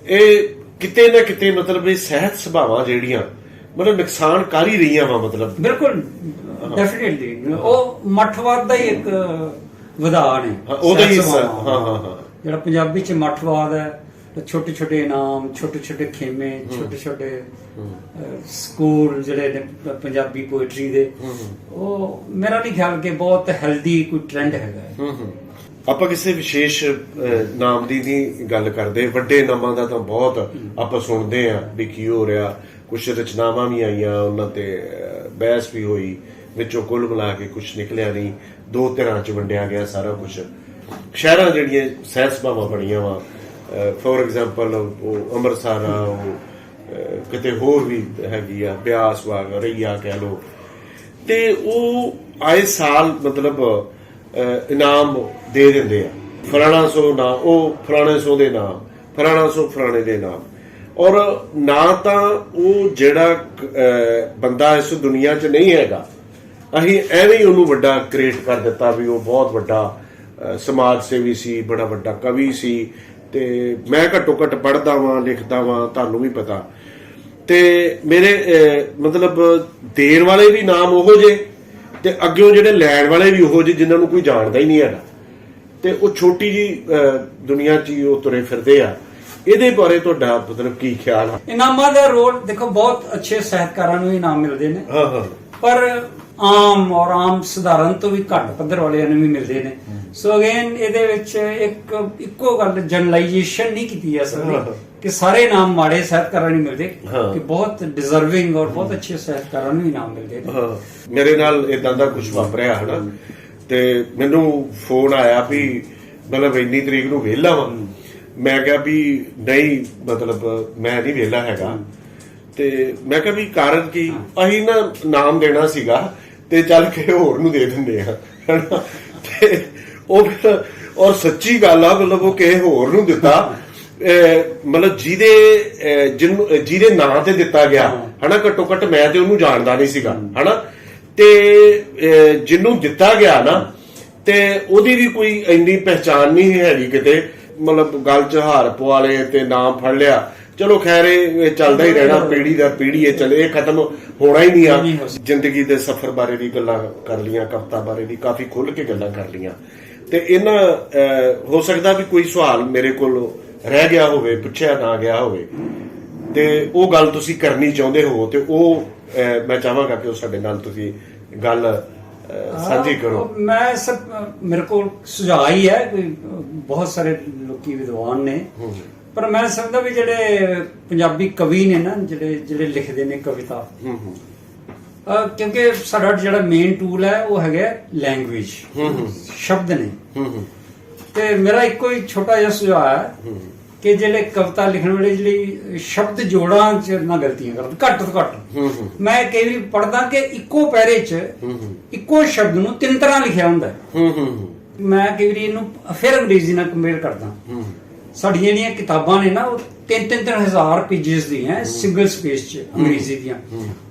ਇਹ ਕਿਤੇ ਨਾ ਕਿਤੇ ਮਤਲਬ ਇਹ ਸਾਹਿਤ ਸਭਾਵਾਂ ਜਿਹੜੀਆਂ ਮਤਲਬ ਨੁਕਸਾਨ ਕਰ ਹੀ ਰਹੀਆਂ ਵਾ? ਮਤਲਬ ਬਿਲਕੁਲ ਡੈਫੀਨਿਟਲੀ ਉਹ ਮੱਠਵਾਦ ਦਾ ਹੀ ਇੱਕ ਵਿਧਾਨ ਹੈ, ਉਹਦਾ ਹੀ ਜਿਹੜਾ ਪੰਜਾਬੀ 'ਚ ਮੱਠਵਾਦ ਹੈ। ਛੋਟੇ ਛੋਟੇ ਇਨਾਮ, ਛੋਟੇ ਛੋਟੇ ਖੇਮੇ, ਛੋਟੇ ਛੋਟੇ ਸਕੂਲ ਜਿਹੜੇ ਨੇ ਪੰਜਾਬੀ ਪੋਇਟਰੀ ਦੇ, ਉਹ ਮੇਰਾ ਨਹੀਂ ਖਿਆਲ ਕਿ ਬਹੁਤ ਹੈਲਦੀ ਕੋਈ ਟ੍ਰੈਂਡ ਹੈਗਾ। ਆਪਾਂ ਕਿਸੇ ਵਿਸ਼ੇਸ਼ ਨਾਮ ਦੀ ਨਹੀਂ ਗੱਲ ਕਰਦੇ, ਵੱਡੇ ਨਾਮਾਂ ਦਾ ਤਾਂ ਬਹੁਤ ਆਪਾਂ ਸੁਣਦੇ ਆ ਵੀ ਕੀ ਹੋ ਰਿਹਾ। ਕੁਛ ਰਚਨਾਵਾਂ ਵੀ ਆਈਆਂ, ਉਹਨਾਂ ਤੇ ਬਹਿਸ ਵੀ ਹੋਈ, ਵਿੱਚੋਂ ਕੁੱਲ ਮਿਲਾ ਕੇ ਕੁਛ ਨਿਕਲਿਆ ਨਹੀਂ, ਦੋ ਧਿਰਾਂ 'ਚ ਵੰਡਿਆ ਗਿਆ ਸਾਰਾ ਕੁਛ। ਸ਼ਹਿਰਾਂ ਜਿਹੜੀਆਂ ਸਾਹਿਤ ਸਭਾਵਾਂ ਬਣੀਆਂ ਵਾ, ਫੋਰ ਐਗਜ਼ਾਮਪਲ ਉਹ ਅੰਮ੍ਰਿਤਸਰ ਆ, ਉਹ ਕਿਤੇ ਹੋਰ ਵੀ ਹੈਗੀ ਆ, ਬਿਆਸ ਵਾਗ ਰਈਆ ਕਹਿ ਲੋ, ਤੇ ਉਹ ਆਏ ਸਾਲ ਮਤਲਬ ਇਨਾਮ ਦੇ ਦਿੰਦੇ ਆ, ਫਲਾਣਾ ਸੋ ਨਾ ਉਹ ਫਲਾਣੇ ਸੋ ਦੇ ਨਾਮ, ਫਲਾਣਾ ਸੋ ਫਲਾਣੇ ਦੇ ਨਾਮ। ਔਰ ਨਾ ਤਾਂ ਉਹ ਜਿਹੜਾ ਬੰਦਾ ਇਸ ਦੁਨੀਆ 'ਚ ਨਹੀਂ ਹੈਗਾ, ਅਸੀਂ ਐਵੇਂ ਹੀ ਉਹਨੂੰ ਵੱਡਾ ਕ੍ਰੀਏਟ ਕਰ ਦਿੱਤਾ ਵੀ ਉਹ ਬਹੁਤ ਵੱਡਾ ਸਮਾਜ ਸੇਵੀ ਸੀ, ਬੜਾ ਵੱਡਾ ਕਵੀ ਸੀ। ਤੇ ਮੈਂ ਘੱਟੋ ਘੱਟ ਪੜ੍ਹਦਾ ਵਾਂ, ਲਿਖਦਾ ਵਾਂ, ਤੁਹਾਨੂੰ ਵੀ ਪਤਾ। ਤੇ ਮੇਰੇ ਮਤਲਬ ਦੇਣ ਵਾਲੇ ਵੀ ਨਾਮ ਉਹੋ ਜੇ, ਤੇ ਅੱਗਿਓਂ ਜਿਹੜੇ ਲੈਣ ਵਾਲੇ ਵੀ ਉਹੋ ਜਿਹੇ ਜਿਨ੍ਹਾਂ ਨੂੰ ਕੋਈ ਜਾਣਦਾ ਹੀ ਨਹੀਂ ਹੈਗਾ, ਤੇ ਉਹ ਛੋਟੀ ਜੀ ਦੁਨੀਆ 'ਚ ਹੀ ਉਹ ਤੁਰੇ ਫਿਰਦੇ ਆ। ਇਹਦੇ ਬਾਰੇ ਤੁਹਾਡਾ ਮਤਲਬ ਕੀ ਖਿਆਲ ਹੈ? ਇਨਾਮਾਂ ਦਾ ਰੋਲ ਦੇਖੋ, ਬਹੁਤ ਅੱਛੇ ਸਾਹਿਤਕਾਰਾਂ ਨੂੰ ਇਨਾਮ ਮਿਲਦੇ ਨੇ, ਹਾਂ ਹਾਂ, ਪਰ ਆਮ ਔਰ ਆਮ ਸਧਾਰਨ ਤੋਂ ਵੀ ਘੱਟ ਪੱਧਰ ਵਾਲਿਆਂ ਨੂੰ ਵੀ ਮਿਲਦੇ ਨੇ। ਸੋ ਅਗੇਨ ਇਹਦੇ ਵਿੱਚ ਇੱਕੋ ਗੱਲ ਜਨਰਲਾਈਜੇਸ਼ਨ ਨਹੀਂ ਕੀਤੀ ਜਾ ਸਕਦੀ ਕਿ ਸਾਰੇ ਇਨਾਮ ਮਾੜੇ ਸਾਹਿਤਕਾਰਾਂ ਨੂੰ ਮਿਲਦੇ, ਕਿ ਬਹੁਤ ਡਿਜ਼ਰਵਿੰਗ ਔਰ ਬਹੁਤ ਅੱਛੇ ਸਾਹਿਤਕਾਰਾਂ ਨੂੰ ਇਨਾਮ ਮਿਲਦੇ ਨੇ। ਮੇਰੇ ਨਾਲ ਇਦਾਂ ਦਾ ਕੁਝ ਵਾਪਰਿਆ ਹਨਾ, ਤੇ ਮੈਨੂੰ ਫੋਨ ਆਇਆ ਵੀ ਮਤਲਬ ਇੰਨੀ ਤਰੀਕ ਨੂੰ ਵਿਹਲਾ ਵਾ। ਮੈਂ ਕਿਹਾ ਵੀ ਨਹੀਂ, ਮਤਲਬ ਮੈਂ ਨਹੀਂ ਵਿਹਲਾ ਹੈਗਾ। ਤੇ ਮੈਂ ਕਿਹਾ ਵੀ ਕਾਰਨ ਕੀ? ਅਸੀਂ ਨਾ ਨਾਮ ਦੇਣਾ ਸੀਗਾ ਤੇ ਚੱਲ ਕੇ ਹੋਰ ਨੂੰ ਦੇ ਦਿੰਦੇ ਆ ਹਨਾ। ਤੇ ਉਹ ਫਿਰ ਔਰ ਸੱਚੀ ਗੱਲ ਆ, ਮਤਲਬ ਉਹ ਕਿਸੇ ਹੋਰ ਨੂੰ ਦਿੱਤਾ, ਮਤਲਬ ਜਿਹਦੇ ਨਾਂ ਤੇ ਦਿੱਤਾ ਗਿਆ ਹਨਾ। ਘੱਟੋ ਘੱਟ ਮੈਂ ਤੇ ਉਹਨੂੰ ਜਾਣਦਾ ਨਹੀਂ ਸੀਗਾ ਹਨਾ, ਤੇ ਜਿਹਨੂੰ ਦਿੱਤਾ ਗਿਆ ਨਾ, ਤੇ ਉਹਦੀ ਵੀ ਕੋਈ ਇੰਨੀ ਪਹਿਚਾਨ ਨਹੀਂ ਹੈਗੀ ਕਿਤੇ। ਮਤਲਬ ਗੱਲ ਚ ਹਾਰ ਪਵਾ ਲਏ ਤੇ ਨਾਮ ਫੜ ਲਿਆ, ਚਲੋ ਖੈਰ ਇਹ ਚੱਲਦਾ ਹੀ ਰਹਿਣਾ, ਪੀੜੀ ਦਰ ਪੀੜੀ ਇਹ ਚੱਲੇ, ਇਹ ਖਤਮ ਹੋਣਾ ਹੀ ਨਹੀਂ ਆ। ਜ਼ਿੰਦਗੀ ਦੇ ਸਫ਼ਰ ਬਾਰੇ ਵੀ ਗੱਲਾਂ ਕਰ ਲੀਆਂ, ਕਵਿਤਾ ਬਾਰੇ ਵੀ ਕਾਫੀ ਖੁੱਲ ਕੇ ਗੱਲਾਂ ਕਰ ਲੀਆਂ। ਤੇ ਇਹਨਾਂ ਹੋ ਸਕਦਾ ਵੀ ਕੋਈ ਸਵਾਲ ਮੇਰੇ ਕੋਲ ਰਹਿ ਗਿਆ ਹੋਵੇ, ਪੁੱਛਿਆ ਨਾ ਗਿਆ ਹੋਵੇ, ਤੇ ਉਹ ਗੱਲ ਤੁਸੀਂ ਕਰਨੀ ਚਾਹੁੰਦੇ ਹੋ, ਤੇ ਉਹ ਮੈਂ ਚਾਹਾਂਗਾ ਕਿ ਉਹ ਸਾਡੇ ਨਾਲ ਤੁਸੀਂ ਗੱਲ ਸਾਂਝੀ ਕਰੋ। ਮੈਂ ਮੇਰੇ ਕੋਲ ਸੁਝਾਅ ਹੀ ਹੈ, ਕੋਈ ਬਹੁਤ ਸਾਰੇ ਲੋਕੀ ਵਿਦਵਾਨ ਨੇ, ਪਰ ਮੈਂ ਸਮਝਦਾ ਵੀ ਜਿਹੜੇ ਪੰਜਾਬੀ ਕਵੀ ਨੇ ਨਾ, ਜਿਹੜੇ ਲਿਖਦੇ ਨੇ ਕਵਿਤਾ, ਕਿਉਂਕਿ ਸਾਡਾ ਜਿਹੜਾ ਮੇਨ ਟੂਲ ਹੈ ਉਹ ਹੈਗਾ ਲੈਂਗੁਏਜ, ਸ਼ਬਦ ਨੇ। ਤੇ ਮੇਰਾ ਇੱਕੋ ਹੀ ਛੋਟਾ ਜਿਹਾ ਸੁਝਾਅ ਹੈ ਕਿ ਜਿਹੜੇ ਕਵਿਤਾ ਲਿਖਣ ਵੇਲੇ ਜਿਹੜੀ ਸ਼ਬਦ ਜੋੜਾਂ 'ਚ ਨਾ ਗਲਤੀਆਂ ਕਰਨ, ਘੱਟ ਤੋਂ ਘੱਟ। ਮੈਂ ਕਈ ਵਾਰੀ ਪੜ੍ਹਦਾ ਕਿ ਇੱਕੋ ਪੈਰੇ 'ਚ ਇੱਕੋ ਸ਼ਬਦ ਨੂੰ 3 ਤਰ੍ਹਾਂ ਲਿਖਿਆ ਹੁੰਦਾ। ਮੈਂ ਕਈ ਵਾਰੀ ਇਹਨੂੰ ਫਿਰ ਅੰਗਰੇਜ਼ੀ ਨਾਲ ਕੰਪੇਅਰ ਕਰਦਾ। ਸਾਡੀਆਂ ਜਿਹੜੀਆਂ ਕਿਤਾਬਾਂ ਨੇ ਨਾ, ਉਹ 3,000 ਪੇਜਿਸ ਦੀਆਂ ਸਿੰਗਲ ਸਪੇਸ 'ਚ ਅੰਗਰੇਜ਼ੀ ਦੀਆਂ,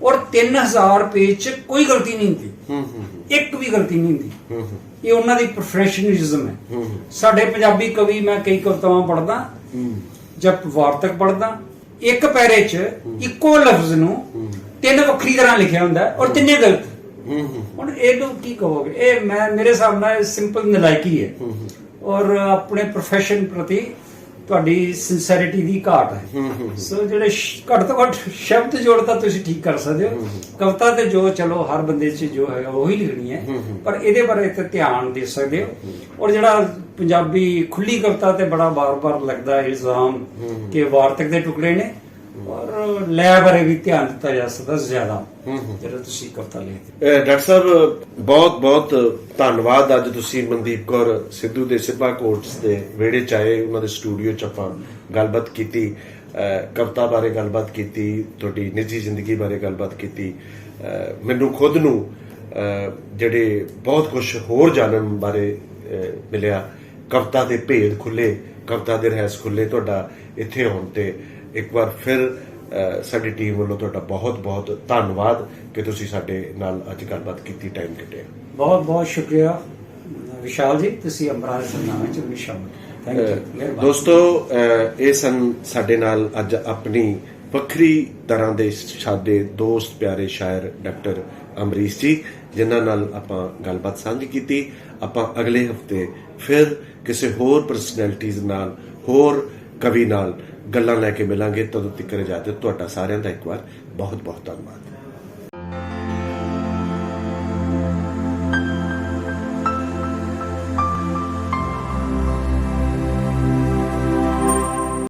ਔਰ 3,000 ਪੇਜ 'ਚ ਕੋਈ ਗਲਤੀ ਨਹੀਂ ਹੁੰਦੀ, ਇੱਕ ਵੀ ਗਲਤੀ ਨਹੀਂ ਹੁੰਦੀ। ਇਹ ਉਹਨਾਂ ਦੀ ਪ੍ਰੋਫੈਸ਼ਨਲਿਜ਼ਮ ਹੈ। ਸਾਡੇ ਪੰਜਾਬੀ ਕਵੀ, ਮੈਂ ਕਈ ਕਵਿਤਾਵਾਂ ਪੜ੍ਹਦਾ, ਜਦ ਵਾਰਤਕ ਪੜ੍ਹਦਾ, ਇੱਕ ਪੈਰੇ 'ਚ ਇੱਕੋ ਲਫ਼ਜ਼ ਨੂੰ 3 ਵੱਖਰੀ ਤਰ੍ਹਾਂ ਲਿਖਿਆ ਹੁੰਦਾ ਔਰ ਤਿੰਨੇ ਗਲਤ। ਹੁਣ ਇਹਨੂੰ ਕੀ ਕਹੋਗੇ? ਇਹ ਮੇਰੇ ਹਿਸਾਬ ਨਾਲ ਸਿੰਪਲ ਨਲਾਇਕੀ ਹੈ, ਔਰ ਆਪਣੇ ਪ੍ਰੋਫੈਸ਼ਨ ਪ੍ਰਤੀ ਤੁਹਾਡੀ ਸਿੰਸੈਰਿਟੀ ਦੀ ਘਾਟ ਹੈ। ਸੋ ਜਿਹੜੇ ਘੱਟ ਤੋਂ ਘੱਟ ਸ਼ਬਦ ਜੋੜ ਤਾਂ ਤੁਸੀਂ ਠੀਕ ਕਰ ਸਕਦੇ ਹੋ। ਕਵਿਤਾ ਤੇ ਜੋ ਚਲੋ ਹਰ ਬੰਦੇ 'ਚ ਜੋ ਹੈਗਾ ਉਹੀ ਲਿਖਣੀ ਹੈ, ਪਰ ਇਹਦੇ ਬਾਰੇ ਤੇ ਧਿਆਨ ਦੇ ਸਕਦੇ ਹੋ। ਔਰ ਜਿਹੜਾ ਪੰਜਾਬੀ ਖੁੱਲੀ ਕਵਿਤਾ ਤੇ ਬੜਾ ਬਾਰ-ਬਾਰ ਲੱਗਦਾ ਇਲਜ਼ਾਮ ਕਿ ਵਾਰਤਕ ਦੇ ਟੁਕੜੇ ਨੇ, ਔਰ ਲੈ ਬਾਰੇ ਵੀ ਧਿਆਨ ਦਿੱਤਾ ਜਾ ਸਕਦਾ ਜ਼ਿਆਦਾ ਜਦੋਂ ਤੁਸੀਂ ਕਵਿਤਾ ਲਿਖਦੇ। ਡਾਕਟਰ ਸਾਹਿਬ ਬਹੁਤ ਬਹੁਤ ਧੰਨਵਾਦ। ਅੱਜ ਤੁਸੀਂ ਮਨਦੀਪ ਕੌਰ ਸਿੱਧੂ ਦੇ ਸਿੱਧਾ ਕੋਟਸ ਦੇ ਵਿਹੜੇ 'ਚ ਆਏ, ਉਹਨਾਂ ਦੇ ਸਟੂਡੀਓ 'ਚ ਆਪਾਂ ਗੱਲਬਾਤ ਕੀਤੀ, ਕਵਿਤਾ ਬਾਰੇ ਗੱਲਬਾਤ ਕੀਤੀ, ਤੁਹਾਡੀ ਨਿੱਜੀ ਜ਼ਿੰਦਗੀ ਬਾਰੇ ਗੱਲਬਾਤ ਕੀਤੀ। ਮੈਨੂੰ ਖੁਦ ਨੂੰ ਜਿਹੜੇ ਬਹੁਤ ਕੁਝ ਹੋਰ ਜਾਣਨ ਬਾਰੇ ਮਿਲਿਆ, ਕਵਿਤਾ ਦੇ ਭੇਦ ਖੁੱਲੇ, ਕਵਿਤਾ ਦੇ ਰਹੱਸ ਖੁੱਲੇ ਤੁਹਾਡਾ ਇੱਥੇ ਆਉਣ ਤੇ। ਇੱਕ ਵਾਰ ਫਿਰ ਸਾਡੀ ਟੀਮ ਵੱਲੋਂ ਤੁਹਾਡਾ ਬਹੁਤ ਬਹੁਤ ਧੰਨਵਾਦ ਕਿ ਤੁਸੀਂ ਸਾਡੇ ਨਾਲ ਅੱਜ ਗੱਲਬਾਤ ਕੀਤੀ, ਟਾਈਮ ਕੱਢਿਆ। ਬਹੁਤ ਬਹੁਤ ਸ਼ੁਕਰੀਆ ਵਿਸ਼ਾਲ ਜੀ, ਤੁਸੀਂ ਅੰਮ੍ਰਿਤਸਰ ਸਰਨਾਮੇ 'ਚ ਵੀ ਸ਼ਾਮਲ। ਥੈਂਕ ਯੂ ਦੋਸਤੋ, ਇਹ ਸਨ ਸਾਡੇ ਨਾਲ ਅੱਜ ਆਪਣੀ ਵੱਖਰੀ ਤਰ੍ਹਾਂ ਦੇ ਸਾਡੇ ਦੋਸਤ ਪਿਆਰੇ ਸ਼ਾਇਰ ਡਾਕਟਰ ਅਮਰੀਸ਼ ਜੀ, ਜਿਨ੍ਹਾਂ ਨਾਲ ਆਪਾਂ ਗੱਲਬਾਤ ਸਾਂਝੀ ਕੀਤੀ। ਆਪਾਂ ਅਗਲੇ ਹਫਤੇ ਫਿਰ ਕਿਸੇ ਹੋਰ ਪਰਸਨੈਲਿਟੀਜ਼ ਨਾਲ, ਹੋਰ ਕਵੀ ਨਾਲ ਗੱਲਾਂ ਲੈ ਕੇ ਮਿਲਾਂਗੇ। ਤਦੋਂ ਤੱਕ ਇਜਾਜ਼ਤ, ਤੁਹਾਡਾ ਸਾਰਿਆਂ ਦਾ ਇੱਕ ਵਾਰ ਬਹੁਤ ਬਹੁਤ ਧੰਨਵਾਦ।